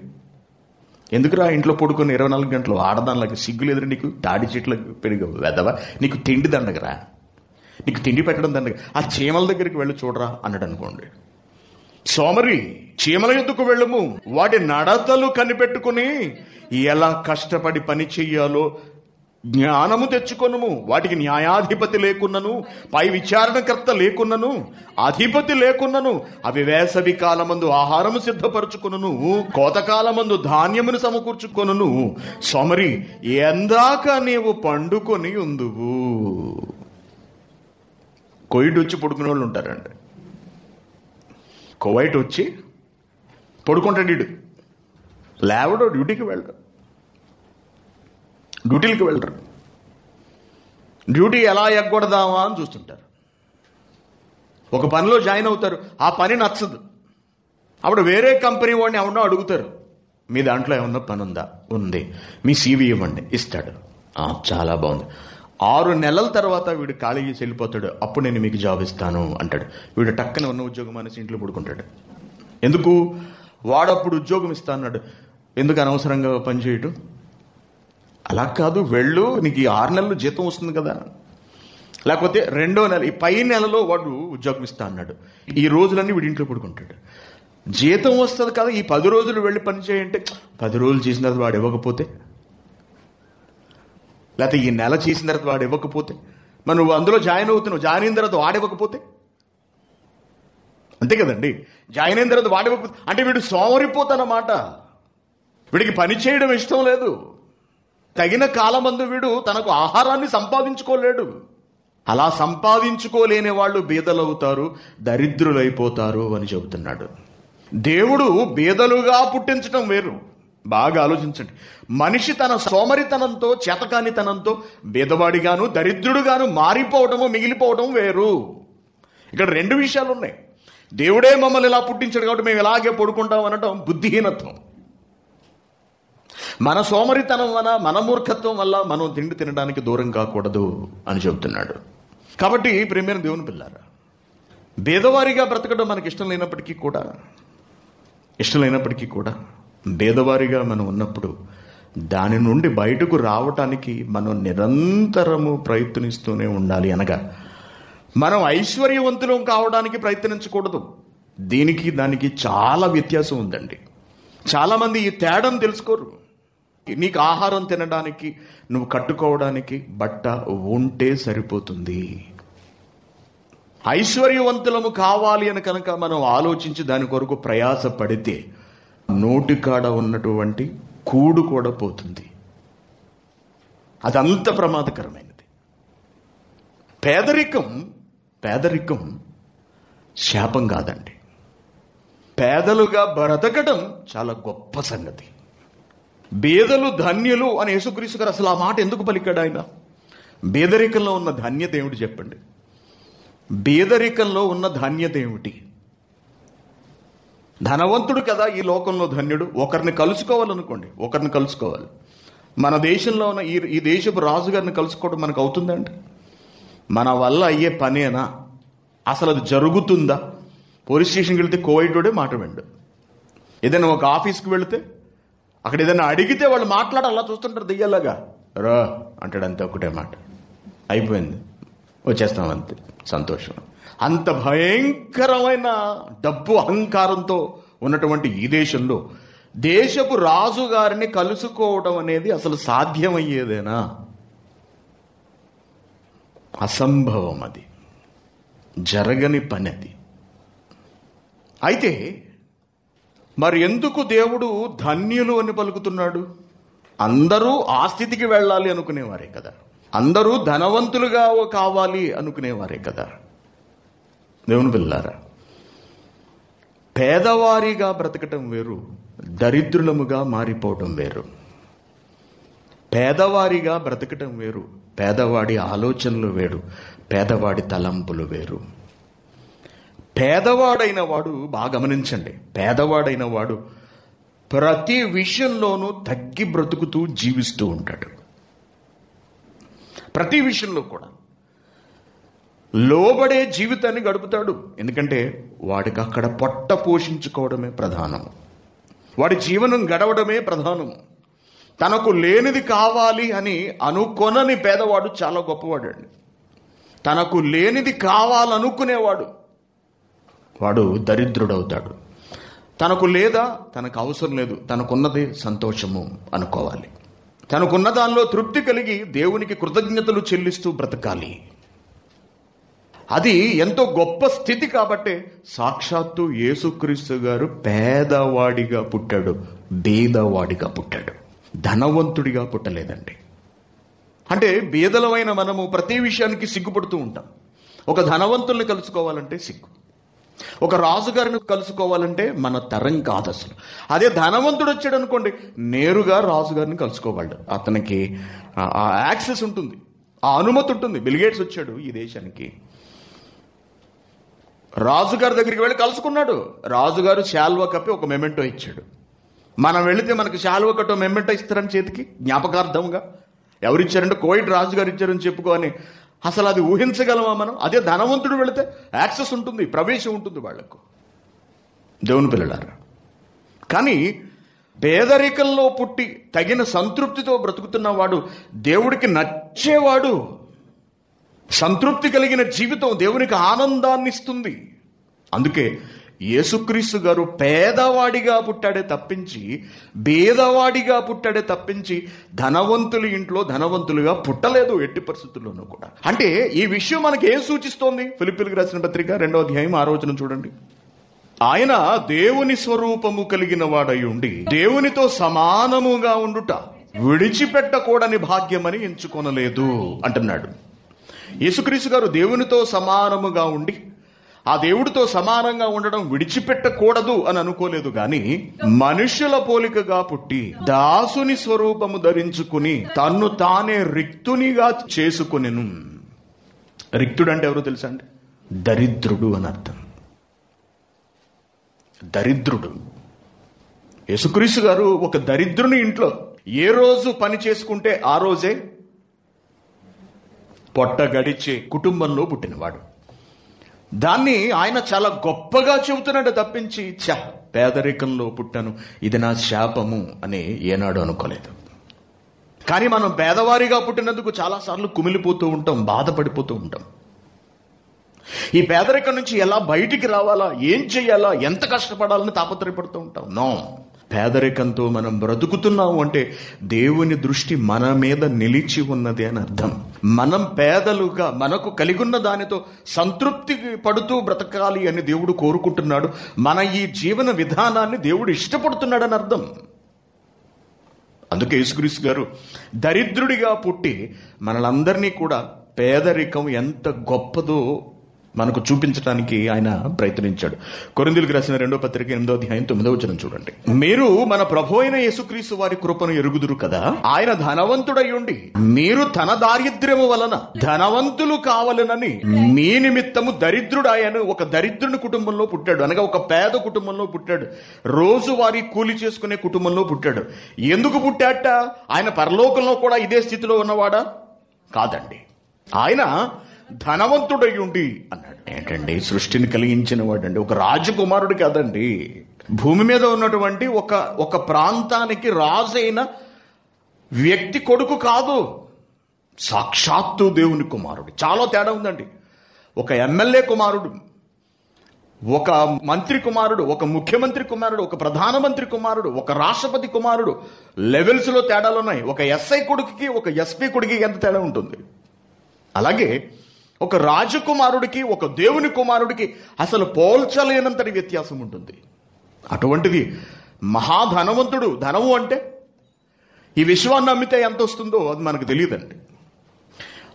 Speaker 1: ఎందుకురా ఇంట్లో పడుకొని 24 గంటలు ఆడదానిలాగా? సిగ్గు లేదురా నీకు? తాడి చెట్లకు పెరిగి వెదవా, నీకు తిండి దండగరా, నీకు తిండి పెట్టడం దండగ, ఆ చీమల దగ్గరికి వెళ్ళి చూడరా అన్నాడు అనుకోండి. సోమరి, చీమల యొద్దకు వెళ్ళము, వాటి నడతలు కనిపెట్టుకుని ఎలా కష్టపడి పని చెయ్యాలో జ్ఞానము తెచ్చుకొనుము. వాటికి న్యాయాధిపతి లేకున్నను, పై విచారణకర్త లేకున్నను, అధిపతి లేకున్నను, అవి వేసవి కాలమందు ఆహారము సిద్ధపరచుకొనును, కోతకాలమందు ధాన్యమును సమకూర్చుకొనును. సోమరి, ఎందాక నీవు పండుకొని ఉందువు. కోవిడ్ వచ్చి పడుకునే వాళ్ళు ఉంటారండి. కోవిడ్ వచ్చి పడుకుంటాడు, వీడు లేవడో, డ్యూటీకి వెళ్ళడు, డ్యూటీలకు వెళ్ళరు. డ్యూటీ ఎలా ఎగ్గొడదామా అని చూస్తుంటారు. ఒక పనిలో జాయిన్ అవుతారు, ఆ పని నచ్చదు. అప్పుడు వేరే కంపెనీ వాడిని ఏమన్నా అడుగుతారు, మీ దాంట్లో ఏమన్నా పని ఉందా? ఉంది, మీ CV ఇవ్వండి. ఇస్తాడు. చాలా బాగుంది. 6 నెలల తర్వాత వీడు ఖాళీ చేసి వెళ్ళిపోతాడు. అప్పుడు నేను మీకు జాబ్ ఇస్తాను అంటాడు. వీడు టక్కన ఉన్న ఉద్యోగం అనేసి ఇంట్లో పడుకుంటాడు. ఎందుకు? వాడప్పుడు ఉద్యోగం ఇస్తా అన్నాడు. ఎందుకు అనవసరంగా పనిచేయటం? అలా కాదు, వెళ్ళు, నీకు 6 నెలలు జీతం వస్తుంది కదా. లేకపోతే 2వ నెల, ఈ పై నెలలో వాడు ఉద్యోగం ఇస్తా అన్నాడు. ఈ రోజులన్నీ వీడి ఇంట్లో పడుకుంటాడు. జీతం వస్తుంది కదా, ఈ 10 రోజులు వెళ్ళి పని చేయంటే 10 రోజులు చేసిన తర్వాత వాడు ఇవ్వకపోతే, లేకపోతే ఈ నెల చేసిన తర్వాత వాడు ఇవ్వకపోతే, మరి నువ్వు అందులో జాయిన్ అవుతున్నావు, జాయిన్ అయిన తర్వాత వాడు ఇవ్వకపోతే, అంతే కదండి. జాయిన్ అయిన తర్వాత వాడు ఇవ్వకపోతే అంటే వీడు సోమరిపోతానమాట. వీడికి పని చేయడం ఇష్టం లేదు. తగిన కాలమందు వీడు తనకు ఆహారాన్ని సంపాదించుకోలేడు. అలా సంపాదించుకోలేని వాళ్ళు బీదలవుతారు, దరిద్రులైపోతారు అని చెబుతున్నాడు. దేవుడు బీదలుగా పుట్టించడం వేరు. బాగా ఆలోచించండి. మనిషి తన సోమరితనంతో, చేతకానితనంతో బీదవాడిగాను దరిద్రుడుగాను మారిపోవడము, మిగిలిపోవడం వేరు. ఇక్కడ 2 విషయాలు ఉన్నాయి. దేవుడే మమ్మల్ని ఇలా పుట్టించాడు కాబట్టి మేము ఇలాగే పడుకుంటాం అనడం బుద్ధిహీనత్వం. మన సోమరితనం వల్ల, మన మూర్ఖత్వం వల్ల మనం తిండి తినడానికి దూరం కాకూడదు అని చెబుతున్నాడు. కాబట్టి ప్రియమైన దేవుని పిల్లారా, బీదవారిగా బ్రతకడం మనకి ఇష్టం లేనప్పటికీ కూడా బీదవారిగా మనం ఉన్నప్పుడు దాని నుండి బయటకు రావటానికి మనం నిరంతరము ప్రయత్నిస్తూనే ఉండాలి. అనగా మనం ఐశ్వర్యవంతులం కావడానికి ప్రయత్నించకూడదు. దీనికి దానికి చాలా వ్యత్యాసం ఉందండి. చాలామంది ఈ తేడాను తెలుసుకోరు. నీకు ఆహారం తినడానికి, నువ్వు కట్టుకోవడానికి బట్ట ఉంటే సరిపోతుంది. ఐశ్వర్యవంతులము కావాలి అని కనుక మనం ఆలోచించి దాని కొరకు ప్రయాస పడితే నోటికాడ ఉన్నటువంటి కూడు కూడా పోతుంది. అదంత ప్రమాదకరమైనది. పేదరికం శాపం కాదండి. పేదలుగా బ్రతకడం చాలా గొప్ప సంగతి. బీదలు ధన్యులు అని యేసుక్రీస్తు గారు అసలు ఆ మాట ఎందుకు పలికాడు ఆయన? బీదరికంలో ఉన్న ధన్యత ఏమిటి చెప్పండి? బీదరికంలో ఉన్న ధన్యత ఏమిటి? ధనవంతుడు కదా ఈ లోకంలో ధన్యుడు. ఒకరిని కలుసుకోవాలి. మన దేశంలో ఉన్న ఈ దేశపు రాజుగారిని కలుసుకోవడం మనకు అవుతుందండి? మన వల్ల అయ్యే పనేనా? అసలు అది జరుగుతుందా? పోలీస్ స్టేషన్కి వెళితే కోవైటోడే మాట వెండు. ఏదైనా ఒక ఆఫీస్కి వెళితే అక్కడ ఏదైనా అడిగితే వాళ్ళు అలా చూస్తుంటారు దెయ్యాలాగా. రా అంటాడు, అంతే, ఒకటే మాట, అయిపోయింది, వచ్చేస్తాం, అంతే, సంతోషం. అంత భయంకరమైన డబ్బు అహంకారంతో ఉన్నటువంటి ఈ దేశంలో దేశపు రాజు గారిని కలుసుకోవడం అనేది అసలు సాధ్యమయ్యేదేనా? అసంభవం. అది జరగని పని. అది అయితే మరి ఎందుకు దేవుడు ధన్యులు అని పలుకుతున్నాడు? అందరూ ఆ స్థితికి వెళ్ళాలి అనుకునేవారే కదా. అందరూ ధనవంతులుగా కావాలి అనుకునేవారే కదా. దేవుని పిల్లారా, పేదవారిగా బ్రతకటం వేరు, దరిద్రులముగా మారిపోవటం వేరు. పేదవారిగా బ్రతకటం వేరు, పేదవాడి ఆలోచనలు వేరు, పేదవాడి తలంపులు వేరు. పేదవాడైన వాడు, బాగా గమనించండి, పేదవాడైన వాడు ప్రతి విషయంలోనూ తగ్గి బ్రతుకుతూ జీవిస్తూ ఉంటాడు. ప్రతి విషయంలో కూడా లోబడే జీవితాన్ని గడుపుతాడు. ఎందుకంటే వాడికి అక్కడ పొట్ట పోషించుకోవడమే ప్రధానం. వాడి జీవనం గడవడమే ప్రధానం. తనకు లేనిది కావాలి అని అనుకొనని పేదవాడు చాలా గొప్పవాడు అండి. తనకు లేనిది కావాలనుకునేవాడు వాడు దరిద్రుడవుతాడు. తనకు లేదా, తనకు అవసరం లేదు, తనకున్నదే సంతోషము అనుకోవాలి. తనకున్న దానిలో తృప్తి కలిగి దేవునికి కృతజ్ఞతలు చెల్లిస్తూ బ్రతకాలి. అది ఎంతో గొప్ప స్థితి. కాబట్టే సాక్షాత్తు యేసుక్రీస్తు గారు పేదవాడిగా పుట్టాడు, బీదవాడిగా పుట్టాడు, ధనవంతుడిగా పుట్టలేదండి. అంటే బీదలమైన మనము ప్రతి విషయానికి సిగ్గుపడుతూ ఉంటాం. ఒక ధనవంతుల్ని కలుసుకోవాలంటే సిగ్గు, ఒక రాజుగారిని కలుసుకోవాలంటే మన తరం కాదు అసలు. అదే ధనవంతుడు వచ్చాడు అనుకోండి, నేరుగా రాజుగారిని కలుసుకోవాలి. అతనికి ఆ యాక్సెస్ ఉంటుంది, ఆ అనుమతి ఉంటుంది. బిల్గేట్స్ వచ్చాడు ఈ దేశానికి, రాజుగారి దగ్గరికి వెళ్ళి కలుసుకున్నాడు. రాజుగారు శాల్వా కప్పి ఒక మెమెంటో ఇచ్చాడు. మనం వెళితే మనకు శాల్వా కట్టో మెమెంటో ఇస్తారని చేతికి జ్ఞాపకార్థంగా. ఎవరిచ్చారంటే కోయిట్ రాజుగారు ఇచ్చారని చెప్పుకొని అసలు అది ఊహించగలమా మనం? అదే ధనవంతుడు వెళితే యాక్సెస్ ఉంటుంది, ప్రవేశం ఉంటుంది వాళ్లకు. దేవుని పిల్లలారా, కానీ పేదరికంలో పుట్టి తగిన సంతృప్తితో బ్రతుకుతున్నవాడు దేవుడికి నచ్చేవాడు. సంతృప్తి కలిగిన జీవితం దేవునికి ఆనందాన్ని ఇస్తుంది. అందుకే యేసుక్రీస్తు గారు పేదవాడిగా పుట్టాడే తప్పించి, బీదవాడిగా పుట్టాడే తప్పించి ధనవంతుల ఇంట్లో ధనవంతులుగా పుట్టలేదు ఎట్టి పరిస్థితుల్లోనూ కూడా. అంటే ఈ విషయం మనకి ఏం సూచిస్తోంది? ఫిలిప్పీయులకు రాసిన పత్రిక 2వ అధ్యాయం 6వ వచనం చూడండి. ఆయన దేవుని స్వరూపము కలిగిన వాడై ఉండి దేవునితో సమానముగా ఉండుట విడిచిపెట్టకూడని భాగ్యమని ఎంచుకొనలేదు అంటున్నాడు. యేసుక్రీస్తు గారు దేవునితో సమానముగా ఉండి ఆ దేవుడితో సమానంగా ఉండడం విడిచిపెట్టకూడదు అని అనుకోలేదు గాని, మనుష్యుల పోలికగా పుట్టి దాసుని స్వరూపము ధరించుకుని తన్ను తానే రిక్తునిగా చేసుకునెను. రిక్తుడు అంటే ఎవరో తెలుసా అండి? దరిద్రుడు అని అర్థం. దరిద్రుడు. యేసుక్రీస్తు గారు ఒక దరిద్రుని ఇంట్లో ఏ రోజు పని చేసుకుంటే ఆ రోజే పొట్ట గడిచే కుటుంబంలో పుట్టినవాడు. దాన్ని ఆయన చాలా గొప్పగా చెబుతున్నాడు తప్పించి, పేదరికంలో పుట్టాను, ఇది నా శాపము అని ఏనాడు అనుకోలేదు. కానీ మనం పేదవారిగా పుట్టినందుకు చాలాసార్లు కుమిలిపోతూ ఉంటాం, బాధపడిపోతూ ఉంటాం. ఈ పేదరికం నుంచి ఎలా బయటికి రావాలా, ఏం చెయ్యాలా, ఎంత కష్టపడాలని తాపత్రయపడుతూ ఉంటాం. నో, పేదరికంతో మనం బ్రతుకుతున్నాము అంటే దేవుని దృష్టి మన మీద నిలిచి ఉన్నది అని అర్థం. మనం పేదలుగా మనకు కలిగున్న దానితో సంతృప్తి పడుతూ బ్రతకాలి అని దేవుడు కోరుకుంటున్నాడు. మన ఈ జీవన విధానాన్ని దేవుడు ఇష్టపడుతున్నాడని అర్థం. అందుకే యేసుక్రీస్తు గారు దరిద్రుడిగా పుట్టి మనలందరినీ కూడా పేదరికం ఎంత గొప్పదో మనకు చూపించడానికి ఆయన ప్రయత్నించాడు. కొరింథీయులకు రాసిన 2వ పత్రిక 8వ అధ్యాయం 9వ వచనం చూడండి. మీరు మన ప్రభు అయిన యేసుక్రీస్తు వారి కృపను ఎరుగుదురు కదా, ఆయన ధనవంతుడై ఉండి మీరు తన దారిద్ర్యము వలన ధనవంతులు కావాలనని మీ నిమిత్తము దరిద్రుడాయను ఒక దరిద్రుని కుటుంబంలో పుట్టాడు. అనగా ఒక పేద కుటుంబంలో పుట్టాడు. రోజు వారి కూలి చేసుకునే కుటుంబంలో పుట్టాడు. ఎందుకు పుట్టాట? ఆయన పరలోకంలో కూడా ఇదే స్థితిలో ఉన్నవాడా? కాదండి. ఆయన ధనవంతుడై ఉండి అన్నాడు. ఏంటండి, సృష్టిని కలిగించిన వాడండి, ఒక రాజకుమారుడు కాదండి. భూమి మీద ఉన్నటువంటి ఒక ప్రాంతానికి రాజైన వ్యక్తి కొడుకు కాదు, సాక్షాత్తు దేవుని కుమారుడు. చాలా తేడా ఉందండి. ఒక ఎమ్మెల్యే కుమారుడు, ఒక మంత్రి కుమారుడు, ఒక ముఖ్యమంత్రి కుమారుడు, ఒక ప్రధానమంత్రి కుమారుడు, ఒక రాష్ట్రపతి కుమారుడు. లెవెల్స్ లో తేడాలు ఉన్నాయి. ఒక ఎస్ఐ కొడుకుకి ఒక ఎస్పీ కొడుకుకి ఎంత తేడా ఉంటుంది. అలాగే ఒక రాజకుమారుడికి ఒక దేవుని కుమారుడికి అసలు పోల్చలేనంతటి వ్యత్యాసం ఉంటుంది. అటువంటిది మహాధనవంతుడు. ధనము అంటే ఈ విశ్వాన్ని అమ్మితే ఎంత వస్తుందో అది మనకు తెలియదండి.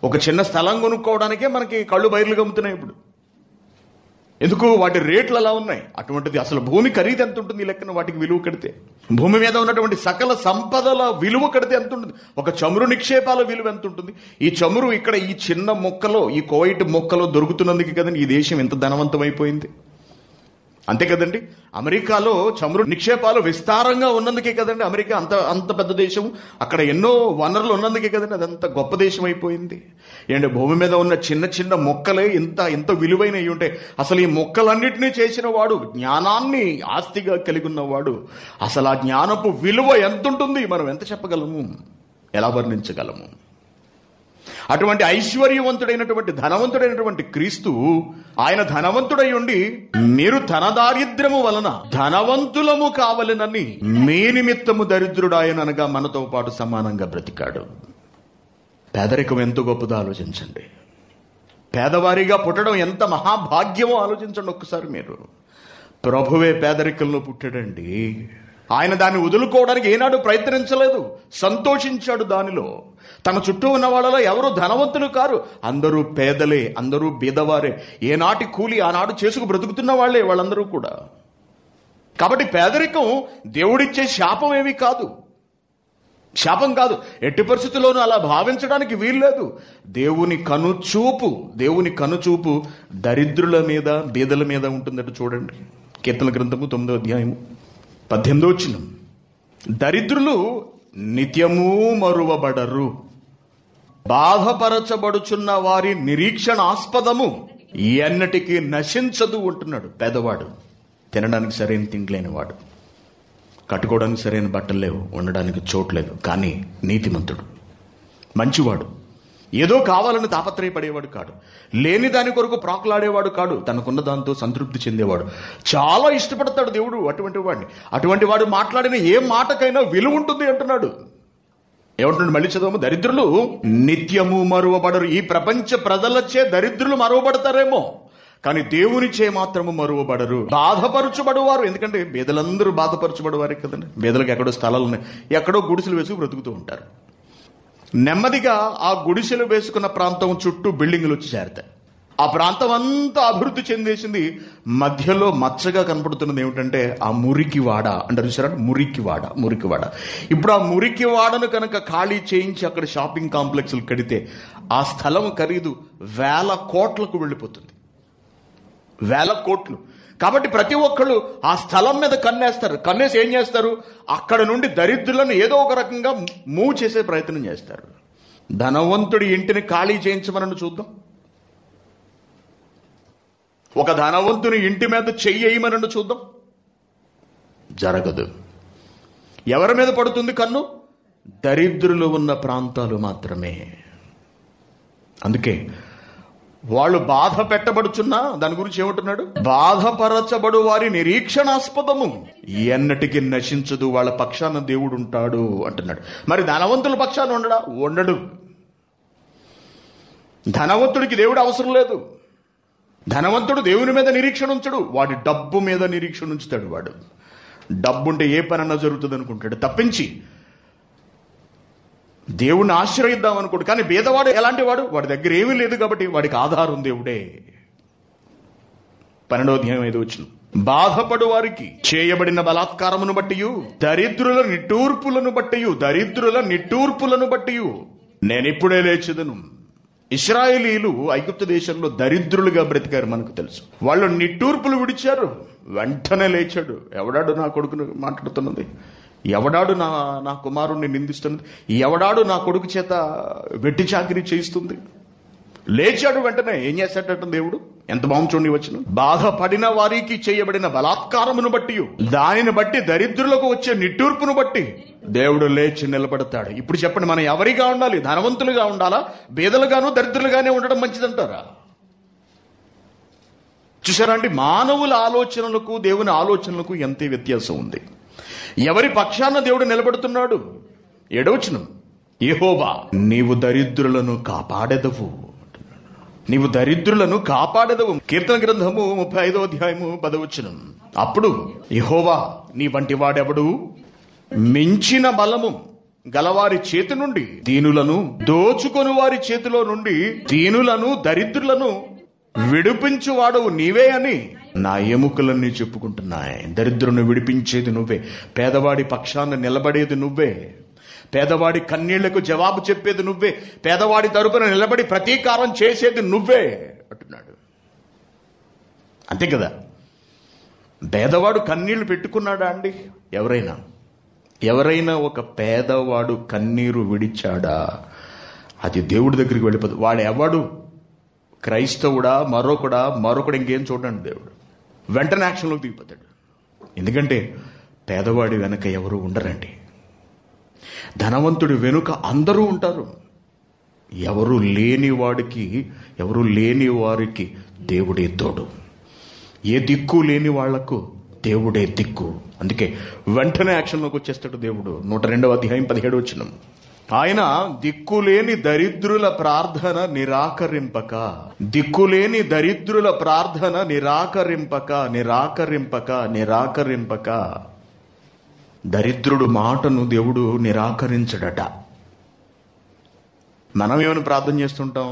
Speaker 1: ఒక చిన్న స్థలం కొనుక్కోవడానికే మనకి కళ్ళు బయర్లుగా అమ్ముతున్నాయి ఇప్పుడు. ఎందుకు? వాటి రేట్లు అలా ఉన్నాయి. అటువంటిది అసలు భూమి ఖరీదు ఎంత ఉంటుంది ఈ లెక్కన వాటికి విలువ కడితే? భూమి మీద ఉన్నటువంటి సకల సంపదల విలువ కడితే ఎంత ఉంటుంది? ఒక చమురు నిక్షేపాల విలువ ఎంత ఉంటుంది? ఈ చమురు ఇక్కడ ఈ చిన్న మొక్కలో, ఈ కువైట్ మొక్కలో దొరుకుతున్నందుకు కదండి ఈ దేశం ఎంత ధనవంతమైపోయింది. అంతే కదండి. అమెరికాలో చమురు నిక్షేపాలు విస్తారంగా ఉన్నందుకే కదండి అమెరికా అంత పెద్ద దేశం. అక్కడ ఎన్నో వనరులు ఉన్నందుకే కదండి అదంత గొప్ప దేశం అయిపోయింది. ఏంటంటే భూమి మీద ఉన్న చిన్న చిన్న మొక్కలే ఇంత విలువైనవి ఉంటే అసలు ఈ మొక్కలన్నిటినీ చేసిన వాడు, జ్ఞానాన్ని ఆస్తిగా కలిగి ఉన్నవాడు, అసలు ఆ జ్ఞానపు విలువ ఎంత ఉంటుంది మనం ఎంత చెప్పగలము, ఎలా వర్ణించగలము? అటువంటి ఐశ్వర్యవంతుడైనటువంటి ధనవంతుడైనటువంటి క్రీస్తు, ఆయన ధనవంతుడై ఉండి మీరు తన దారిద్ర్యము వలన ధనవంతులము కావాలనని మీ నిమిత్తము దరిద్రుడాయనగా మనతో పాటు సమానంగా బ్రతికాడు. పేదరికం ఎంత గొప్పదో ఆలోచించండి. పేదవారిగా పుట్టడం ఎంత మహాభాగ్యమో ఆలోచించండి ఒక్కసారి మీరు. ప్రభువే పేదరికంలో పుట్టాడండి. ఆయన దాన్ని వదులుకోవడానికి ఏనాడు ప్రయత్నించలేదు, సంతోషించాడు దానిలో. తన చుట్టూ ఉన్న వాళ్ళలో ఎవరు ధనవంతులు కారు, అందరూ పేదలే, అందరూ బీదవారే. ఏనాటి కూలి ఆనాడు చేసుకు బ్రతుకుతున్న వాళ్లే వాళ్ళందరూ కూడా. కాబట్టి పేదరికం దేవుడిచ్చే శాపం ఏమీ కాదు, శాపం కాదు. ఎట్టి పరిస్థితుల్లోనూ అలా భావించడానికి వీల్లేదు. దేవుని కనుచూపు దరిద్రుల మీద, బీదల మీద ఉంటుందట. చూడండి కీర్తన గ్రంథము 9వ అధ్యాయము 18వ వచనం. దరిద్రులు నిత్యము మరువబడరు, బాధపరచబడుచున్న వారి నిరీక్షణాస్పదము ఎన్నటికీ నశించదు అంటున్నాడు. పేదవాడు, తినడానికి సరైన తిండిలేనివాడు, కట్టుకోవడానికి సరైన బట్టలు లేవు, ఉండడానికి చోట్లేదు, కానీ నీతిమంతుడు, మంచివాడు, ఏదో కావాలని తాపత్రయపడేవాడు కాడు, లేని దాని కొరకు ప్రాకులాడేవాడు కాడు, తనకున్న దాంతో సంతృప్తి చెందేవాడు. చాలా ఇష్టపడతాడు దేవుడు అటువంటి వాడిని. అటువంటి వాడు మాట్లాడిన ఏ మాటకైనా విలువ ఉంటుంది అంటున్నాడు. ఏమంటున్నాడు మళ్ళీ చదవము, దరిద్రులు నిత్యము మరువబడరు. ఈ ప్రపంచ ప్రజలచే దరిద్రులు మరువబడతారేమో, కానీ దేవునిచే మాత్రము మరువబడరు. బాధపరచుబడువారు, ఎందుకంటే బేదలందరూ బాధపరచుబడువారే కదండి. బేదలకు ఎక్కడో స్థలాలు ఉన్నాయి, ఎక్కడో గుడిసెలు వేసుకు బ్రతుకుతూ ఉంటారు. నెమ్మదిగా ఆ గుడిసెలు వేసుకున్న ప్రాంతం చుట్టూ బిల్డింగులు వచ్చి చేరతాయి. ఆ ప్రాంతం అంతా అభివృద్ధి చెందేసింది. మధ్యలో మచ్చగా కనపడుతున్నది ఏమిటంటే ఆ మురికివాడ అంటారు చూసారా, మురికివాడ. ఇప్పుడు ఆ మురికివాడను కనుక ఖాళీ చేయించి అక్కడ షాపింగ్ కాంప్లెక్స్లు కడితే ఆ స్థలం ఖరీదు 1000 కోట్లకు వెళ్ళిపోతుంది. 1000 కోట్లు. కాబట్టి ప్రతి ఒక్కళ్ళు ఆ స్థలం మీద కన్నేస్తారు. కన్నేసి ఏం చేస్తారు, అక్కడ నుండి దరిద్రులను ఏదో ఒక రకంగా మూవ్ చేసే ప్రయత్నం చేస్తారు. ధనవంతుడి ఇంటిని ఖాళీ చేయించమని చూద్దాం. ఒక ధనవంతుని ఇంటి మీద చెయ్యమని చూద్దాం. జరగదు. ఎవరి మీద పడుతుంది కన్ను? దరిద్రులు ఉన్న ప్రాంతాలు మాత్రమే. అందుకే వాళ్ళు బాధ పెట్టబడుచున్నా దాని గురించి ఏమంటున్నాడు, బాధపరచబడు వారి నిరీక్షణాస్పదము ఎన్నటికి నశించదు, వాళ్ళ పక్షాన దేవుడు ఉంటాడు అంటున్నాడు. మరి ధనవంతుల పక్షాన ఉండడు. ధనవంతుడికి దేవుడు అవసరం లేదు. ధనవంతుడు దేవుని మీద నిరీక్షణ ఉంచడు, వాడి డబ్బు మీద నిరీక్షణ ఉంచుతాడు. వాడు డబ్బుంటే ఏ పనన్నా జరుగుతుంది అనుకుంటాడు తప్పించి దేవుణ్ణి ఆశ్రయిద్దాం అనుకోడు. కానీ బీదవాడు ఎలాంటి వాడు, వాడి దగ్గర ఏమీ లేదు కాబట్టి వాడికి ఆధారం దేవుడే. 12వ అధ్యాయం 5వ వచనం, బాధపడు వారికి చేయబడిన బలాత్కారమును బట్టియు దరిద్రుల నిట్టూర్పులను బట్టియు నేనిప్పుడే లేచెదను. ఇశ్రాయేలీలు ఐగుప్తు దేశంలో దరిద్రులుగా బ్రతికారు, మనకు తెలుసు. వాళ్ళు నిట్టూర్పులు విడిచారు, వెంటనే లేచాడు. ఎవడాడు నా కొడుకును మాట్లాడుతున్నది, ఎవడాడు నా కుమారుణ్ణి నిందిస్తున్నది, ఎవడాడు నా కొడుకు చేత వెట్టి చాకిరీ చేయిస్తుంది. లేచాడు వెంటనే. ఏం చేశాడట దేవుడు, ఎంత బాగుంది వచ్చిన, బాధపడిన వారికి చేయబడిన బలాత్కారమును బట్టి, దానిని బట్టి దరిద్రులకు వచ్చే నిట్టూర్పును బట్టి దేవుడు లేచి నిలబడతాడు. ఇప్పుడు చెప్పండి, మనం ఎవరిగా ఉండాలి? ధనవంతులుగా ఉండాలా, బేదలుగాను దరిద్రులుగానే ఉండడం మంచిదంటారా? చూసారా అండి, మానవుల ఆలోచనలకు దేవుని ఆలోచనలకు ఎంతే వ్యత్యాసం ఉంది. ఎవరి పక్షాన దేవుడు నిలబడుతున్నాడు? 7వ వచనం, యెహోవా నీవు దరిద్రులను కాపాడెదవు. కీర్తన గ్రంథము 35వ అధ్యాయము 10వ వచనం, అప్పుడు యెహోవా నీ వంటి వాడెవడు, మించిన బలము గలవారి చేతి నుండి దీనులను, దోచుకొని వారి చేతిలో నుండి దీనులను దరిద్రులను విడిపించువాడవు నీవే అని నా ఎముకలన్నీ చెప్పుకుంటున్నాయి. దరిద్రుని విడిపించేది నువ్వే, పేదవాడి పక్షాన నిలబడేది నువ్వే, పేదవాడి కన్నీళ్లకు జవాబు చెప్పేది నువ్వే, పేదవాడి తరపున నిలబడి ప్రతీకారం చేసేది నువ్వే అంటున్నాడు. అంతే కదా? పేదవాడు కన్నీళ్లు పెట్టుకున్నాడా అండి? ఎవరైనా ఒక పేదవాడు కన్నీరు విడిచాడా, అది దేవుడి దగ్గరికి వెళ్ళిపోదు. వాడు ఎవడు, క్రైస్తవుడా మరొకడు ఇంకేం చూడండి, దేవుడు వెంటనే యాక్షన్లోకి దిగిపోతాడు. ఎందుకంటే పేదవాడి వెనక ఎవరు ఉండరండి, ధనవంతుడి వెనుక అందరూ ఉంటారు. ఎవరు లేని వారికి దేవుడే తోడు, ఏ దిక్కు లేని వాళ్లకు దేవుడే దిక్కు. అందుకే వెంటనే యాక్షన్లోకి వచ్చేస్తాడు దేవుడు. 102వ అధ్యాయం 17వ వచనం, ఆయన దిక్కులేని దరిద్రుల ప్రార్థన నిరాకరింపక దరిద్రుడు మాటను దేవుడు నిరాకరించడట. మనం ఏమని ప్రార్థన చేస్తుంటాం?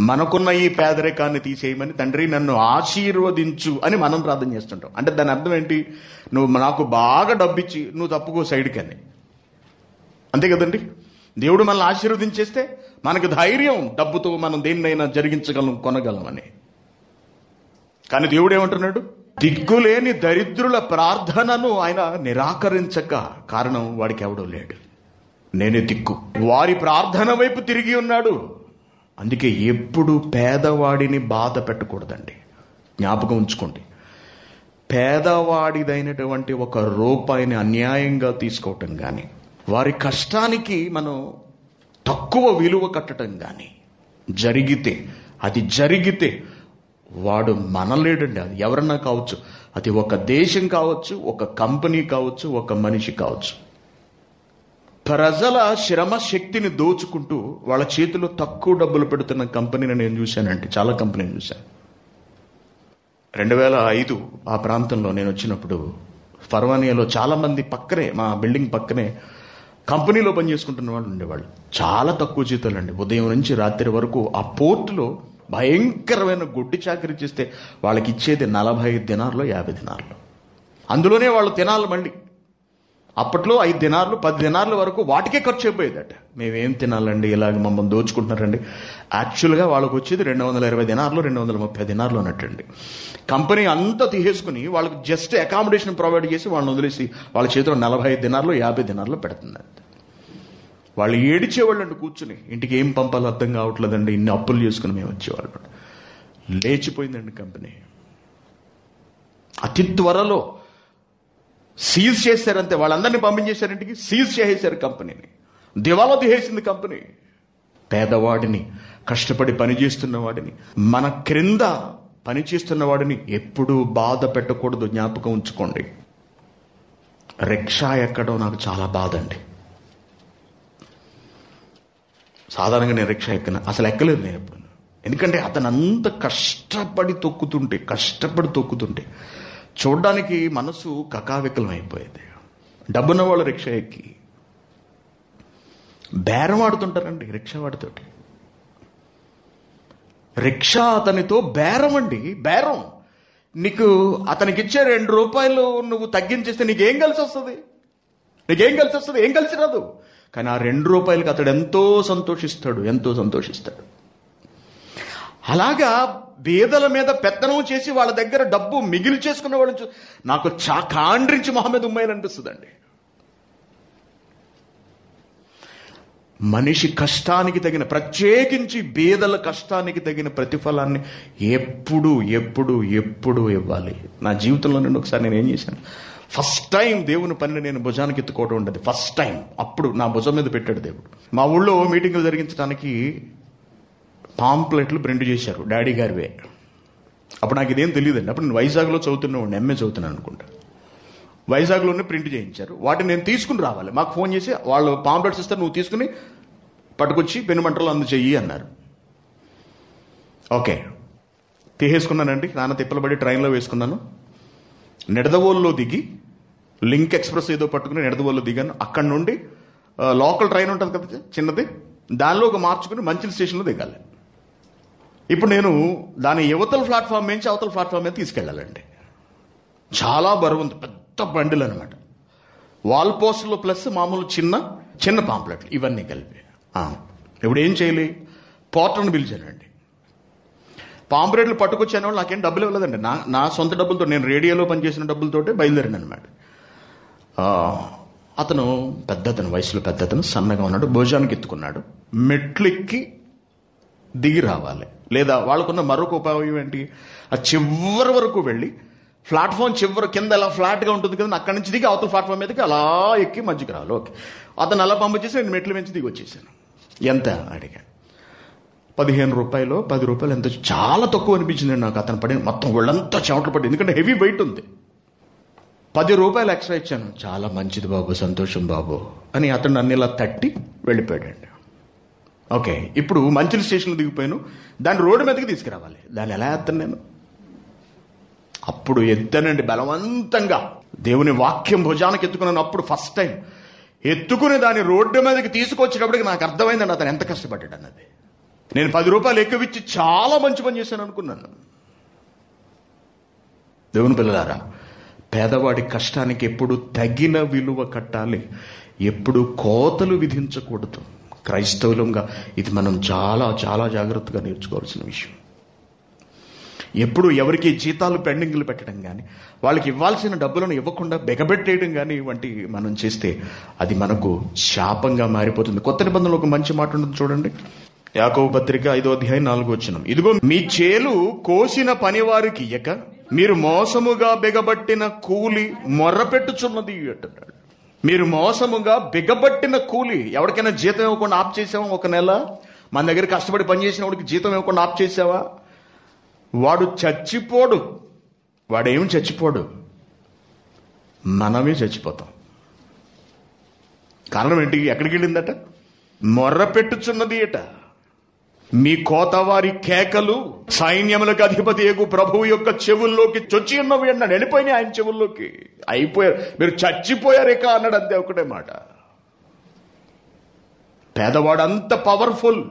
Speaker 1: మనకున్న ఈ పేదరికాన్ని తీసేయమని, తండ్రి నన్ను ఆశీర్వదించు అని మనం ప్రార్థన చేస్తుంటాం. అంటే దాని అర్థం ఏంటి? నువ్వు నాకు బాగా డబ్బిచ్చి నువ్వు తప్పుకో సైడ్కి అని. అంతే కదండి? దేవుడు మనల్ని ఆశీర్వదించేస్తే మనకు ధైర్యం, డబ్బుతో మనం దేన్నైనా జరిగించగలం, కొనగలం అని. కానీ దేవుడు ఏమంటున్నాడు? దిక్కులేని దరిద్రుల ప్రార్థనను ఆయన నిరాకరించక, కారణం వాడికి ఎవడో లేడు, నేనే దిక్కు. వారి ప్రార్థన వైపు తిరిగి ఉన్నాడు. అందుకే ఎప్పుడు పేదవాడిని బాధ పెట్టకూడదండి. జ్ఞాపకం ఉంచుకోండి, పేదవాడిదైనటువంటి ఒక రూపాయిని అన్యాయంగా తీసుకోవటం కానీ, వారి కష్టానికి మనం తక్కువ విలువ కట్టడం కానీ జరిగితే వాడు మనలేడండి. అది ఎవరన్నా కావచ్చు, అది ఒక దేశం కావచ్చు, ఒక కంపెనీ కావచ్చు, ఒక మనిషి కావచ్చు. ప్రజల శ్రమ శక్తిని దోచుకుంటూ వాళ్ళ చేతిలో తక్కువ డబ్బులు పెడుతున్న కంపెనీని నేను చూశానండి. చాలా కంపెనీలు చూశాను. 2005 ఆ ప్రాంతంలో నేను వచ్చినప్పుడు ఫర్వానియాలో చాలా మంది పక్కనే, మా బిల్డింగ్ పక్కనే కంపెనీలో పనిచేసుకుంటున్న వాళ్ళు ఉండేవాళ్ళు. చాలా తక్కువ జీతాలండి. ఉదయం నుంచి రాత్రి వరకు ఆ పోర్టులో భయంకరమైన గొడ్డి చాకరీ చేస్తే వాళ్ళకి ఇచ్చేది 45 దినార్లు 50 దినార్లు. అందులోనే వాళ్ళు తినాలి. మళ్ళీ అప్పట్లో 5 దినార్లు 10 దినార్ల వరకు వాటికే ఖర్చు అయిపోయేదట. మేమేం తినాలండి, ఇలాగ మమ్మల్ని దోచుకుంటున్నారండి. యాక్చువల్గా వాళ్ళకి వచ్చేది 220 దినార్లు 230 దినార్లు అన్నట్టండి. కంపెనీ అంతా తీసేసుకుని వాళ్ళకి జస్ట్ అకామిడేషన్ ప్రొవైడ్ చేసి వాళ్ళని వదిలేసి వాళ్ళ చేతిలో 45 దినార్లు 50 దినార్లు పెడుతుందండి. వాళ్ళు ఏడిచేవాళ్ళండి కూర్చుని. ఇంటికి ఏం పంపాలో అర్థం కావట్లేదండి, ఇన్ని అప్పులు చేసుకుని మేము వచ్చేవాళ్ళు. లేచిపోయిందండి కంపెనీ. అతి త్వరలో సీజ్ చేశారంతే. వాళ్ళందరినీ పంపించేశారు ఇంటికి, సీజ్ చేసేశారు కంపెనీని. దివాలా తీసేసింది కంపెనీ. పేదవాడిని, కష్టపడి పనిచేస్తున్న వాడిని, మన క్రింద పనిచేస్తున్న వాడిని ఎప్పుడూ బాధ పెట్టకూడదు. జ్ఞాపకం ఉంచుకోండి. రిక్షా ఎక్కడం నాకు చాలా బాధ అండి. సాధారణంగా నేను రిక్షా అసలు ఎక్కలేదు నేను ఎప్పుడు. ఎందుకంటే అతను అంత కష్టపడి తొక్కుతుంటే చూడ్డానికి మనసు కకావికలం అయిపోయేది. డబ్బున్న వాళ్ళు రిక్షా ఎక్కి బేరం ఆడుతుంటారండి రిక్షా వాడితోటి. రిక్షా అతనితో బేరం అండి, బేరం. నీకు అతనికి ఇచ్చే 2 రూపాయలు నువ్వు తగ్గించేస్తే నీకేం కలిసి వస్తుంది? ఏం కలిసి రాదు. కానీ ఆ 2 రూపాయలకి అతడు ఎంతో సంతోషిస్తాడు. అలాగా బీదల మీద పెత్తనం చేసి వాళ్ళ దగ్గర డబ్బు మిగిలి చేసుకునే వాళ్ళు నాకు కాండ్రించి మొహమ్మద్ ఉమ్మాయిలు అనిపిస్తుందండి. మనిషి కష్టానికి తగిన, ప్రత్యేకించి బీదల కష్టానికి తగిన ప్రతిఫలాన్ని ఎప్పుడు ఇవ్వాలి. నా జీవితంలో నుండి ఒకసారి నేను ఏం చేశాను, ఫస్ట్ టైం దేవుని పనిని నేను భుజానికి ఎత్తుకోవడం ఉండదు. ఫస్ట్ టైం అప్పుడు నా భుజం మీద పెట్టాడు దేవుడు. మా ఊళ్ళో మీటింగులు జరిగించడానికి పాంప్లెట్లు ప్రింట్ చేశారు, డాడీ గారివే. అప్పుడు నాకు ఇదేం తెలియదండి. అప్పుడు నేను వైజాగ్లో చదువుతున్నాను, ఎంఏ చదువుతున్నాను అనుకుంటా. వైజాగ్లోనే ప్రింట్ చేయించారు. వాటిని నేను తీసుకుని రావాలి. మాకు ఫోన్ చేసి వాళ్ళు పాంప్లెట్స్ ఇస్తారు, నువ్వు తీసుకుని పట్టుకొచ్చి పెనుమంటలో అందచెయ్యి అన్నారు. ఓకే, తీసేసుకున్నానండి. నాన్న తిప్పలబడి ట్రైన్లో వేసుకున్నాను. నిడదవోలులో దిగి లింక్ ఎక్స్ప్రెస్ ఏదో పట్టుకుని నిడదవోలులో దిగాను. అక్కడ నుండి లోకల్ ట్రైన్ ఉంటుంది కదా చిన్నది, దానిలో ఒక మార్చుకుని మంచిల్ స్టేషన్లో దిగాలి. ఇప్పుడు నేను దాని యువతల ప్లాట్ఫామ్ నుంచి అవతల ప్లాట్ఫామ్ మీద తీసుకెళ్ళాలండి. చాలా బరువు ఉంది, పెద్ద బండిలు అనమాట. వాల్ పోస్టర్లు ప్లస్ మామూలు చిన్న పాంప్లెట్లు ఇవన్నీ కలిపి. ఇప్పుడు ఏం చేయాలి? పోర్టర్ని పిలిచానండి. పాంప్లెట్లు పట్టుకొచ్చాను. వాళ్ళు నాకేం డబ్బులు ఇవ్వలేదండి. నా సొంత డబ్బులతో, నేను రేడియోలో పనిచేసిన డబ్బులతోటే బయలుదేరాను అనమాట. అతను వయసులో పెద్దతను, సన్నగా ఉన్నాడు, భోజనానికి ఎత్తుకున్నాడు. మెట్లెక్కి దిగి రావాలి. లేదా వాళ్ళకున్న మరొక ఉపాయం ఏంటి, ఆ చివరి వరకు వెళ్ళి ప్లాట్ఫామ్ చివరి కింద అలా ఫ్లాట్గా ఉంటుంది కదా, అక్కడి నుంచి దిగి అవతల ప్లాట్ఫామ్ మీదకి అలా ఎక్కి మధ్యకి రావాలి. ఓకే, అతను అలా పంపించేసి నేను మెట్ల నుంచి దిగి వచ్చేసాను. ఎంత అడిగాను. 15 రూపాయలు 10 రూపాయలు ఎంత, చాలా తక్కువ అనిపించింది నాకు. అతను పడిన మొత్తం ఒళ్ళంతా చెమటలు పడి, ఎందుకంటే హెవీ వెయిట్ ఉంది. 10 రూపాయలు ఎక్స్ట్రా ఇచ్చాను. చాలా మంచిది బాబు, సంతోషం బాబు అని అతను నన్ను ఇలా తట్టి వెళ్ళిపోయాడండి. ఓకే, ఇప్పుడు మంచిల్ స్టేషన్లో దిగిపోయాను. దాన్ని రోడ్డు మీదకి తీసుకురావాలి. దాన్ని ఎలా ఎత్తాను నేను? అప్పుడు ఎత్తానండి బలవంతంగా. దేవుని వాక్యం భుజానికి ఎత్తుకున్నాను. అప్పుడు ఫస్ట్ టైం ఎత్తుకుని దాన్ని రోడ్డు మీదకి తీసుకొచ్చేటప్పటికి నాకు అర్థమైందండి అతను ఎంత కష్టపడ్డాడు అన్నది. నేను 10 రూపాయలు ఎక్కువిచ్చి చాలా మంచి పని చేశాను అనుకున్నాను. దేవుని పిల్లలారా, పేదవాడి కష్టానికి ఎప్పుడు తగిన విలువ కట్టాలి, ఎప్పుడు కోతలు విధించకూడదు. క్రైస్తవులంగా ఇది మనం చాలా చాలా జాగ్రత్తగా నేర్చుకోవాల్సిన విషయం. ఎప్పుడు ఎవరికి జీతాలు పెండింగ్లు పెట్టడం కానీ, వాళ్ళకి ఇవ్వాల్సిన డబ్బులను ఇవ్వకుండా బెగబెట్టేయడం కానీ వంటి మనం చేస్తే అది మనకు శాపంగా మారిపోతుంది. కొత్త నిబంధనలో ఒక మంచి మాట ఉంటుంది చూడండి. యాకోబు పత్రిక 5వ అధ్యాయం 4వ వచనం. ఇదిగో మీ చేలు కోసిన పనివారికి ఇయ్యక మీరు మోసముగా బెగబట్టిన కూలి మొర్రపెట్టుచున్నది అంటున్నాడు. మీరు మోసముగా బిగబట్టిన కూలి. ఎవరికైనా జీతం ఇవ్వకుండా ఆప్ చేసావా? ఒక నెల మన దగ్గర కష్టపడి పనిచేసిన వాడికి జీతం ఇవ్వకుండా ఆప్ చేసావా? వాడు చచ్చిపోడు. వాడేమి చచ్చిపోడు, మనమే చచ్చిపోతాం. కారణం ఏంటి? ఎక్కడికి వెళ్ళిందట? మొర్ర పెట్టుచున్నది ఏట. మీ కోతవారి కేకలు సైన్యములకు అధిపతి యేగు ప్రభువు యొక్క చెవుల్లోకి చొచ్చి ఉన్నవి అన్నాడు. వెళ్ళిపోయినాయి ఆయన చెవుల్లోకి. అయిపోయారు, మీరు చచ్చిపోయారేక అన్నాడు. అంతే, ఒకటే మాట. పేదవాడు అంత పవర్ఫుల్,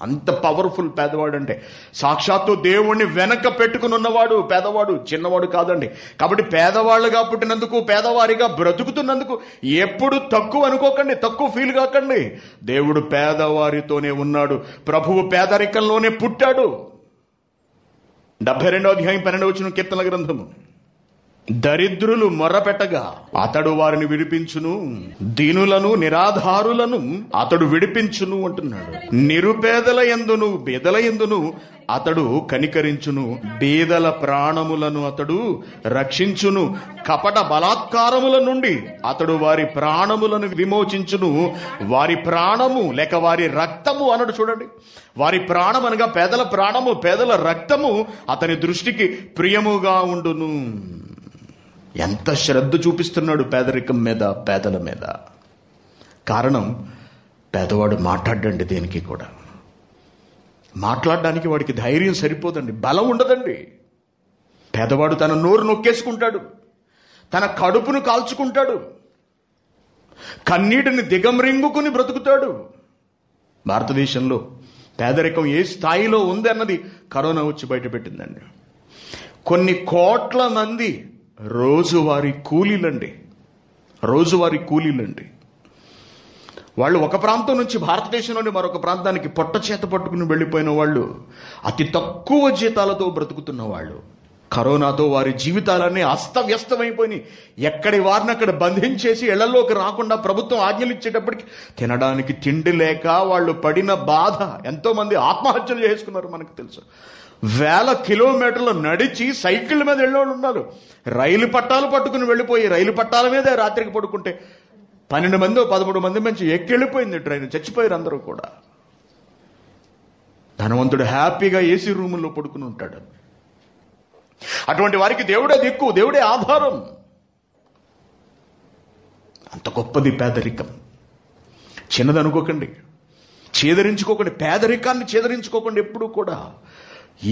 Speaker 1: అంత పవర్ఫుల్ పేదవాడు అంటే. సాక్షాత్తు దేవుణ్ణి వెనక పెట్టుకుని ఉన్నవాడు పేదవాడు, చిన్నవాడు కాదండి. కాబట్టి పేదవాళ్ళుగా పుట్టినందుకు, పేదవారిగా బ్రతుకుతున్నందుకు ఎప్పుడు తక్కువ అనుకోకండి, తక్కువ ఫీల్ కాకండి. దేవుడు పేదవారితోనే ఉన్నాడు. ప్రభువు పేదరికంలోనే పుట్టాడు. 72వ అధ్యాయం 12వ వచనం కీర్తనల గ్రంథము. దరిద్రులు మొర్రపెట్టగా అతడు వారిని విడిపించును, దీనులను నిరాధారులను అతడు విడిపించును అంటున్నాడు. నిరుపేదల యందును బీదల యందును అతడు కనికరించును, బీదల ప్రాణములను అతడు రక్షించును, కపట బలాత్కారముల నుండి అతడు వారి ప్రాణములను విమోచించును. వారి ప్రాణము లేక వారి రక్తము అన్నాడు. చూడండి, వారి ప్రాణం అనగా పేదల ప్రాణము, పేదల రక్తము అతని దృష్టికి ప్రియముగా ఉండును. ఎంత శ్రద్ధ చూపిస్తున్నాడు పేదరికం మీద, పేదల మీద. కారణం, పేదవాడు మాట్లాడండి, దేనికి కూడా మాట్లాడడానికి వాడికి ధైర్యం సరిపోదండి, బలం ఉండదండి. పేదవాడు తన నోరు నొక్కేసుకుంటాడు, తన కడుపును కాల్చుకుంటాడు, కన్నీటిని దిగమ్రింగుకుని బ్రతుకుతాడు. భారతదేశంలో పేదరికం ఏ స్థాయిలో ఉంది అన్నది కరోనా వచ్చి బయటపెట్టిందండి. కొన్ని కోట్ల మంది రోజువారీ కూలీలండి. వాళ్ళు ఒక ప్రాంతం నుంచి, భారతదేశంలోని మరొక ప్రాంతానికి పొట్ట చేత పట్టుకుని వెళ్ళిపోయిన వాళ్ళు, అతి తక్కువ జీతాలతో బ్రతుకుతున్న వాళ్ళు. కరోనాతో వారి జీవితాలన్నీ అస్తవ్యస్తమైపోయినాయి. ఎక్కడి వారిని అక్కడ బంధించేసి ఇళ్లలోకి రాకుండా ప్రభుత్వం ఆజ్ఞలు ఇచ్చేటప్పటికి తినడానికి తిండి లేక వాళ్ళు పడిన బాధ. ఎంతో మంది ఆత్మహత్యలు చేసుకున్నారు, మనకు తెలుసు. వేల కిలోమీటర్లు నడిచి సైకిళ్ళ మీద వెళ్ళేవాళ్ళు ఉన్నారు. రైలు పట్టాలు పట్టుకుని వెళ్ళిపోయి రైలు పట్టాల మీదే రాత్రికి పడుకుంటే 12 మంది 13 మంది మంచి ఎక్కెళ్ళిపోయింది ట్రైన్. చచ్చిపోయారు అందరూ కూడా. ధనవంతుడు హ్యాపీగా ఏసీ రూముల్లో పడుకుని ఉంటాడు. అటువంటి వారికి దేవుడే దిక్కు, దేవుడే ఆధారం. అంత గొప్పది పేదరికం. చిన్నదనుకోకండి, చేదరించుకోకండి, పేదరికాన్ని చేదరించుకోకండి ఎప్పుడు కూడా.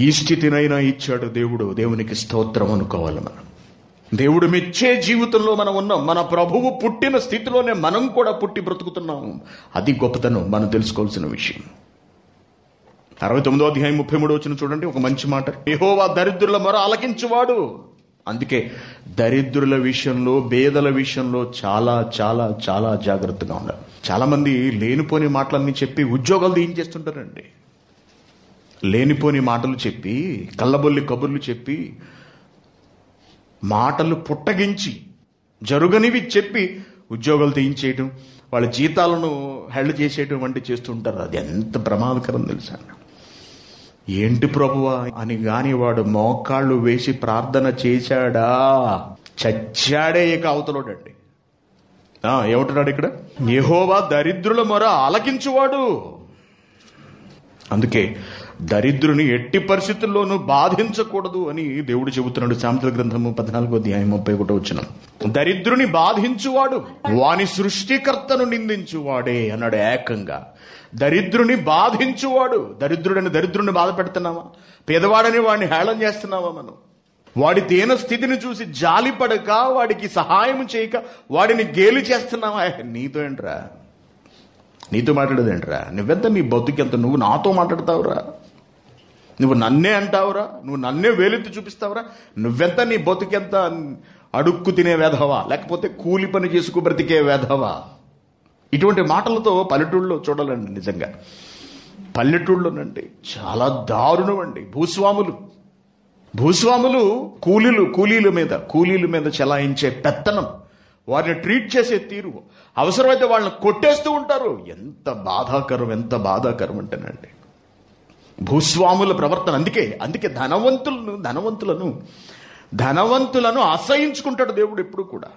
Speaker 1: ఈ స్థితినైనా ఇచ్చాడు దేవుడు, దేవునికి స్తోత్రం అనుకోవాలి మనం. దేవుడు మెచ్చే జీవితంలో మనం ఉన్నాం. మన ప్రభువు పుట్టిన స్థితిలోనే మనం కూడా పుట్టి బ్రతుకుతున్నాము. అది గొప్పతనం, మనం తెలుసుకోవాల్సిన విషయం. 69వ అధ్యాయం 33వ వచనం చూడండి, ఒక మంచి మాట. యెహోవా దరిద్రుల మొర ఆలకించువాడు. అందుకే దరిద్రుల విషయంలో, పేదల విషయంలో చాలా చాలా చాలా జాగ్రత్తగా ఉండాలి. చాలా మంది లేనిపోని మాటలన్నీ చెప్పి ఉద్యోగాలు తీయించేస్తుంటారండి. లేనిపోని మాటలు చెప్పి, కళ్ళబొల్లి కబుర్లు చెప్పి, మాటలు పుట్టగించి, జరుగనివి చెప్పి ఉద్యోగాలు తీయించేయటం, వాళ్ళ జీతాలను హెల్డ్ చేసేయటం వంటి చేస్తుంటారు. అది ఎంత ప్రమాదకరం తెలుసా? ఏంటి ప్రభువా అని గాని వాడు మోకాళ్ళు వేసి ప్రార్థన చేశాడా, చచ్చాడే ఇక అవతలోడండి. ఏమంటున్నాడు ఇక్కడ? యెహోవా దరిద్రుల మొర ఆలకించువాడు. అందుకే దరిద్రుని ఎట్టి పరిస్థితుల్లోనూ బాధించకూడదు అని దేవుడు చెబుతున్నాడు. సామెతల గ్రంథము 14వ అధ్యాయం 31వ వచనం. దరిద్రుని బాధించువాడు వాని సృష్టికర్తను నిందించువాడే అన్నాడు ఏకంగా. దరిద్రుని బాధించువాడు. దరిద్రుడిని బాధ పెడుతున్నావా? పేదవాడని వాడిని హేళన చేస్తున్నావా? మనం వాడి దీన స్థితిని చూసి జాలిపడక, వాడికి సహాయం చేయక వాడిని గేలి చేస్తున్నావా? నీతో ఏంట్రా? నీతో మాట్లాడేదేంట్రా? నువ్వెంత, నీ బతుకెంత? నువ్వు నాతో మాట్లాడతావురా? నువ్వు నన్నే అంటావురా? నువ్వు నన్నే వేలెత్తి చూపిస్తావురా? నువ్వెంత, నీ బతుకెంత? అడుక్కు తినే వేధవా, లేకపోతే కూలి పని చేసుకు బ్రతికే వేధవా? ఇటువంటి మాటలతో పల్లెటూళ్ళలో చూడాలండి. నిజంగా పల్లెటూళ్ళలోనండి చాలా దారుణం అండి. భూస్వాములు కూలీల మీద చెలాయించే పెత్తనం, వారిని ట్రీట్ చేసే తీరు, అవసరమైతే వాళ్ళని కొట్టేస్తూ ఉంటారు. ఎంత బాధాకరం అంటేనండి భూస్వాముల ప్రవర్తన. అందుకే ధనవంతులను అసహించుకుంటాడు దేవుడు ఎప్పుడు కూడా.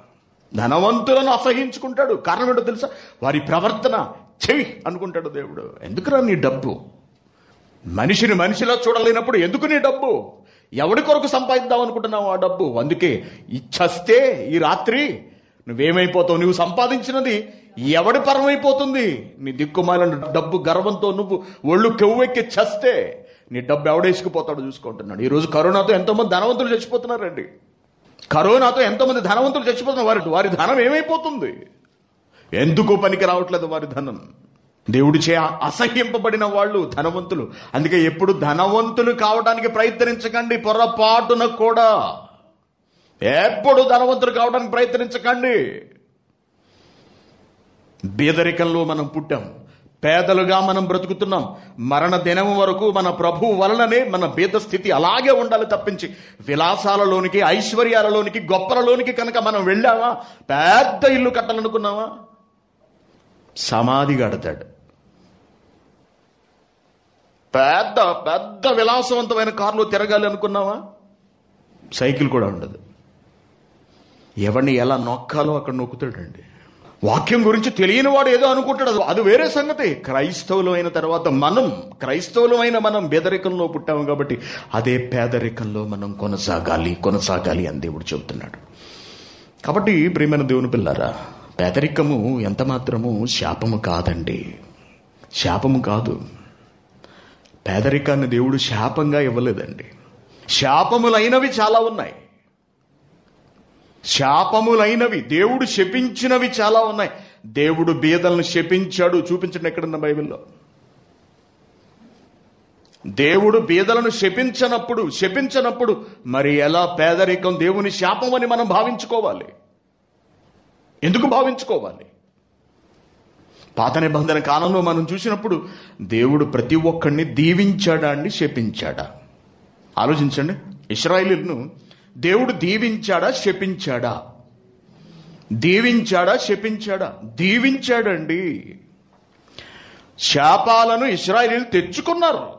Speaker 1: ధనవంతులను అసహించుకుంటాడు. కారణం ఏంటో తెలుసా? వారి ప్రవర్తన చెవి అనుకుంటాడు దేవుడు. ఎందుకురా నీ డబ్బు? మనిషిని మనిషిలా చూడలేనప్పుడు ఎందుకు నీ డబ్బు? ఎవడి కొరకు సంపాదిద్దాం అనుకుంటున్నావు ఆ డబ్బు? అందుకే ఇచ్చస్తే ఈ రాత్రి నువ్వేమైపోతావు? నువ్వు సంపాదించినది ఎవడి పరమైపోతుంది? నీ దిక్కుమాలిన డబ్బు గర్వంతో నువ్వు ఒళ్ళు కెవ్వెక్కి చస్తే నీ డబ్బు ఎవడేసుకుపోతాడో చూసుకుంటున్నాడు. ఈరోజు కరోనాతో ఎంతోమంది ధనవంతులు చచ్చిపోతున్నారండి. కరోనాతో ఎంతోమంది ధనవంతులు చచ్చిపోతున్నారు. వారి ధనం ఏమైపోతుంది? ఎందుకు పనికి రావట్లేదు వారి ధనం? దేవుడి చే అసహ్యింపబడిన వాళ్ళు ధనవంతులు. అందుకే ఎప్పుడు ధనవంతులు కావడానికి ప్రయత్నించకండి, పొరపాటున కూడా. ఎప్పుడు ధనవంతులు కావడానికి ప్రయత్నించకండి. బీదరికంలో మనం పుట్టాం, పేదలుగా మనం బ్రతుకుతున్నాం. మరణ దినం వరకు మన ప్రభువు వలననే మన బీద స్థితి అలాగే ఉండాలి తప్పించి విలాసాలలోనికి, ఐశ్వర్యాలలోనికి, గొప్పలలోనికి కనుక మనం వెళ్ళామా, పెద్ద ఇల్లు కట్టాలనుకున్నామా, సమాధి కడతాడు. పెద్ద పెద్ద విలాసవంతమైన కారులో తిరగాలి అనుకున్నావా, సైకిల్ కూడా ఉండదు. ఎవరిని ఎలా నొక్కాలో అక్కడ నొక్కుతాడండి. వాక్యం గురించి తెలియని వాడు ఏదో అనుకుంటాడు, అది వేరే సంగతి. క్రైస్తవులు అయిన తర్వాత మనం పేదరికంలో పుట్టాము కాబట్టి అదే పేదరికంలో మనం కొనసాగాలి అని దేవుడు చెబుతున్నాడు. కాబట్టి ప్రియమైన దేవుని పిల్లారా, పేదరికము ఎంత మాత్రము శాపము కాదండి. శాపము కాదు. పేదరికాన్ని దేవుడు శాపంగా ఇవ్వలేదండి. శాపములైనవి చాలా ఉన్నాయి. శాపములైనవి, దేవుడు శపించినవి చాలా ఉన్నాయి. దేవుడు బీదలను శపించాడు. చూపించండి ఎక్కడన్నా బైబిల్లో. దేవుడు బీదలను శపించనప్పుడు మరి ఎలా పేదరికం దేవుని శాపం అని మనం భావించుకోవాలి? ఎందుకు భావించుకోవాలి? పాత నిబంధన కాలంలో మనం చూసినప్పుడు దేవుడు ప్రతి ఒక్కడిని దీవించాడా అండి, శపించాడా? ఆలోచించండి. ఇశ్రాయేలును దేవుడు దీవించాడా, శపించాడా? శపించాడా? దీవించాడండి. శాపాలను ఇశ్రాయేలీయులు తెచ్చుకున్నారు,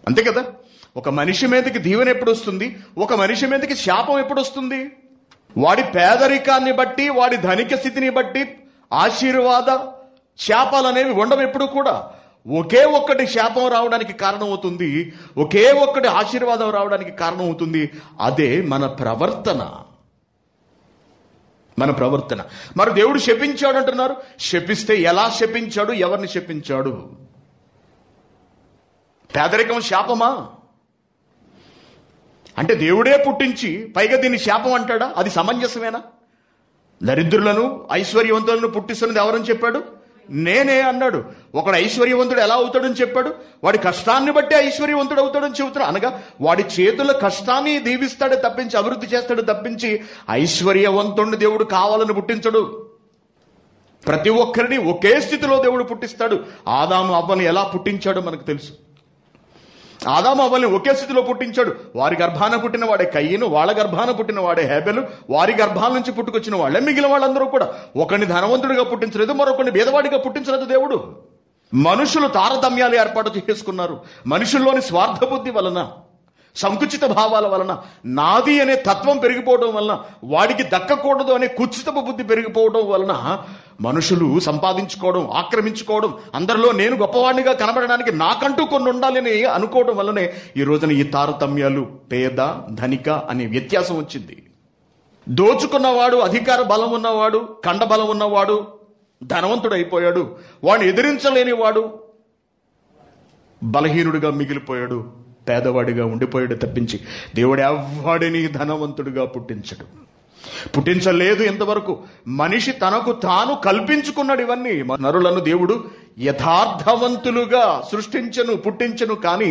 Speaker 1: అంతే కదా. ఒక మనిషి మీదకి దీవెన ఎప్పుడు వస్తుంది? ఒక మనిషి మీదకి శాపం ఎప్పుడు వస్తుంది? వాడి పేదరికాన్ని బట్టి, వాడి ధనిక స్థితిని బట్టి ఆశీర్వాద శాపాలు అనేవి ఉండవు ఎప్పుడు కూడా. ఒకే ఒక్కటి శాపం రావడానికి కారణమవుతుంది, ఒకే ఒక్కటి ఆశీర్వాదం రావడానికి కారణమవుతుంది. అదే మన ప్రవర్తన. మరి దేవుడు శపించాడు అంటున్నారు. శపిస్తే ఎలా శపించాడు? ఎవరిని శపించాడు? పేదరికం శాపమా? అంటే దేవుడే పుట్టించి పైగా దీన్ని శాపం అంటాడా? అది సమంజసమేనా? దరిద్రులను ఐశ్వర్యవంతులను పుట్టిస్తున్నది ఎవరని చెప్పాడు? నేనే అన్నాడు. ఒకడు ఐశ్వర్యవంతుడు ఎలా అవుతాడని చెప్పాడు? వాడి కష్టాన్ని బట్టి ఐశ్వర్యవంతుడు అవుతాడని చెబుతున్నాడు. అనగా వాడి చేతుల కష్టాన్ని దీవిస్తాడే తప్పించి, అభివృద్ధి చేస్తాడు తప్పించి ఐశ్వర్యవంతుడిని దేవుడు కావాలని పుట్టించడు. ప్రతి ఒక్కరిని ఒకే స్థితిలో దేవుడు పుట్టిస్తాడు. ఆదాము అవ్వని ఎలా పుట్టించాడో మనకు తెలుసు. ఆదాము అవ్వల్ని ఒకే స్థితిలో పుట్టించాడు. వారి గర్భాన పుట్టిన వాడే కయ్యను, వాళ్ళ గర్భాన పుట్టిన వాడే హేబెలు. వారి గర్భాల నుంచి పుట్టుకొచ్చిన వాళ్ళే మిగిలిన వాళ్ళందరూ కూడా. ఒకరిని ధనవంతుడిగా పుట్టించలేదు, మరొకరిని భేదవాడిగా పుట్టించలేదు దేవుడు. మనుషులు తారతమ్యాలు ఏర్పాటు చేసుకున్నారు. మనుషుల్లోని స్వార్థ బుద్ధి వలన, సంకుచిత భావాల వలన, నాది అనే తత్వం పెరిగిపోవడం వలన, వాడికి దక్కకూడదు అనే కుచితపు బుద్ధి పెరిగిపోవడం వలన మనుషులు సంపాదించుకోవడం, ఆక్రమించుకోవడం, అందరిలో నేను గొప్పవాడినిగా కనబడడానికి నాకంటూ కొన్ని ఉండాలని అనుకోవడం వల్లనే ఈ రోజున ఈ తారతమ్యాలు, పేద ధనిక అనే వ్యత్యాసం వచ్చింది. దోచుకున్నవాడు, అధికార బలం ఉన్నవాడు, కండ బలం ఉన్నవాడు ధనవంతుడు అయిపోయాడు. వాడిని ఎదిరించలేని వాడు బలహీనుడిగా మిగిలిపోయాడు, పేదవాడిగా ఉండిపోయాడు తప్పించి దేవుడు ఎవ్వడిని ధనవంతుడిగా పుట్టించలేదు ఇంతవరకు. మనిషి తనకు తాను కల్పించుకున్నాడు ఇవన్నీ. నరులను దేవుడు యథార్థవంతులుగా పుట్టించను కానీ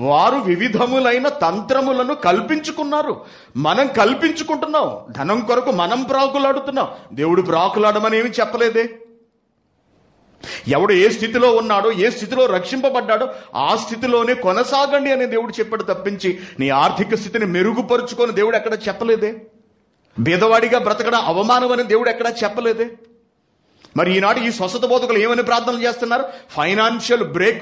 Speaker 1: వారు వివిధములైన తంత్రములను కల్పించుకున్నారు. మనం కల్పించుకుంటున్నాం. ధనం కొరకు మనం ప్రాకులాడుతున్నాం. దేవుడు ప్రాకులాడమని ఏమి చెప్పలేదే. ఎవడు ఏ స్థితిలో ఉన్నాడో, ఏ స్థితిలో రక్షింపబడ్డాడో ఆ స్థితిలోనే కొనసాగండి అని దేవుడు చెప్పాడు తప్పించి నీ ఆర్థిక స్థితిని మెరుగుపరుచుకొని దేవుడు ఎక్కడ చెప్పలేదే. బీదవాడిగా బ్రతకడం అవమానం అని దేవుడు ఎక్కడా చెప్పలేదే. మరి ఈనాడు ఈ స్వస్థత బోధకులు ఏమని ప్రార్థనలు చేస్తున్నారు? ఫైనాన్షియల్ బ్రేక్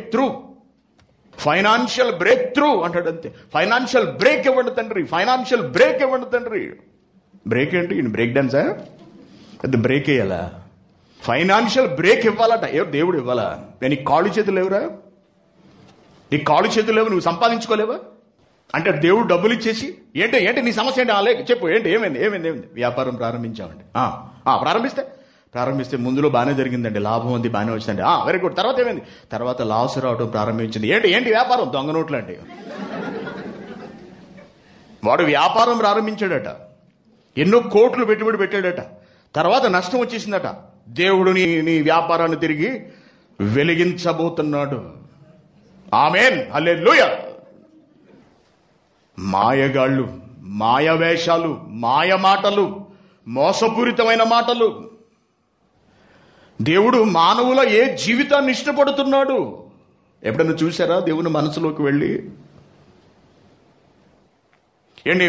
Speaker 1: త్రూ అంటాడు. అంతే. ఫైనాన్షియల్ బ్రేక్ ఇవ్వండి తండ్రి. బ్రేక్ ఏంటి? ఈయన బ్రేక్ డాన్సా? పెద్ద బ్రేక్ వేయాలా? ఫైనాన్షియల్ బ్రేక్ ఇవ్వాలట. దేవుడు ఇవ్వాలా? నీకు కాళ్ళు చేతులు లేవురా? నీకు కాళ్ళు చేతులు లేవు, నువ్వు సంపాదించుకోలేవా అంటే దేవుడు డబ్బులు ఇచ్చేసి ఏంటి నీ సమస్య ఏంటి? ఆలే చెప్పు, ఏంటి? ఏమైంది? వ్యాపారం ప్రారంభించామండి. ప్రారంభిస్తే ముందులో బాగానే జరిగిందండి, లాభం ఉంది, బాగానే వచ్చిందండి. Very good. తర్వాత ఏమైంది? తర్వాత లాస్ రావడం ప్రారంభించింది. ఏంటి వ్యాపారం? దొంగ నోట్లు అండి. వాడు వ్యాపారం ప్రారంభించాడట, ఎన్నో కోట్లు పెట్టుబడి పెట్టాడట, తర్వాత నష్టం వచ్చేసిందట. దేవుడు నీ వ్యాపారాన్ని తిరిగి వెలిగించబోతున్నాడు. ఆమేన్, హల్లెలూయా. మాయగాళ్ళు, మాయవేషాలు, మాయ మాటలు, మోసపూరితమైన మాటలు. దేవుడు మానవుల ఏ జీవితాన్ని ఇష్టపడుతున్నాడు? ఎప్పుడైనా చూసారా దేవుని మనసులోకి వెళ్ళి?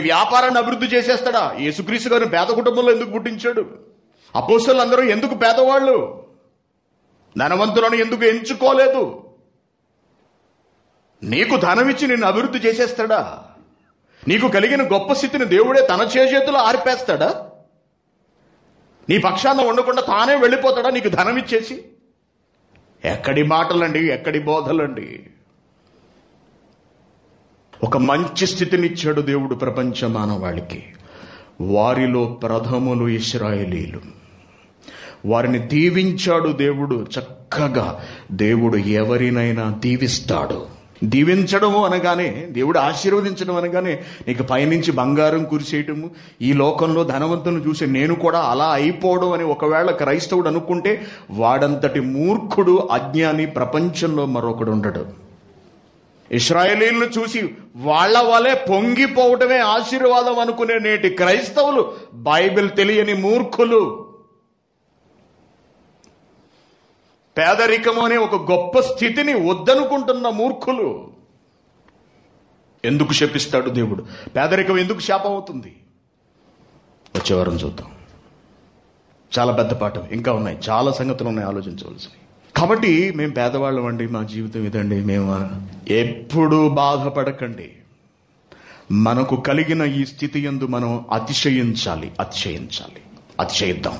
Speaker 1: వ్యాపారాన్ని అభివృద్ధి చేసేస్తాడా? యేసుక్రీస్తు గారిని పేద కుటుంబంలో ఎందుకు పుట్టించాడు? అపోస్తలులు అందరూ ఎందుకు పేదవాళ్ళు? ధనవంతులను ఎందుకు ఎంచుకోలేదు? నీకు ధనమిచ్చి నిన్ను అభివృద్ధి చేసేస్తాడా? నీకు కలిగిన గొప్ప స్థితిని దేవుడే తన చేతులు ఆర్పేస్తాడా? నీ పక్షాన ఉండకుండా తానే వెళ్ళిపోతాడా నీకు ధనం ఇచ్చేసి? ఎక్కడి మాటలండి, ఎక్కడి బోధలండి. ఒక మంచి స్థితినిచ్చాడు దేవుడు ప్రపంచ మానవాళికి. వారిలో ప్రథములు ఇశ్రాయేలీలు. వారిని దీవించాడు దేవుడు. చక్కగా దేవుడు ఎవరినైనా దీవిస్తాడు. దీవించడము అనగానే, దేవుడు ఆశీర్వదించడం అనగానే నీకు పైనుంచి బంగారం కురిసేయటము, ఈ లోకంలో ధనవంతులను చూసి నేను కూడా అలా అయిపోవడం అని ఒకవేళ క్రైస్తవుడు అనుకుంటే వాడంతటి మూర్ఖుడు, అజ్ఞాని ప్రపంచంలో మరొకడు ఉండడు. ఇశ్రాయేలీలను చూసి వాళ్ళ వలె పొంగిపోవటమే ఆశీర్వాదం అనుకునే నేటి క్రైస్తవులు బైబిల్ తెలియని మూర్ఖులు. పేదరికము అనే ఒక గొప్ప స్థితిని వద్దనుకుంటున్న మూర్ఖులు. ఎందుకు శపిస్తాడు దేవుడు? పేదరికం ఎందుకు శాపం అవుతుంది? వచ్చే వారం చూద్దాం. చాలా పెద్ద పాఠం, ఇంకా ఉన్నాయి, చాలా సంగతులు ఉన్నాయి ఆలోచించవలసినవి. కాబట్టి మేము పేదవాళ్ళం అండి, మా జీవితం ఇదండి, మేము ఎప్పుడూ బాధపడకండి. మనకు కలిగిన ఈ స్థితి యందు మనం అతిశయిద్దాం.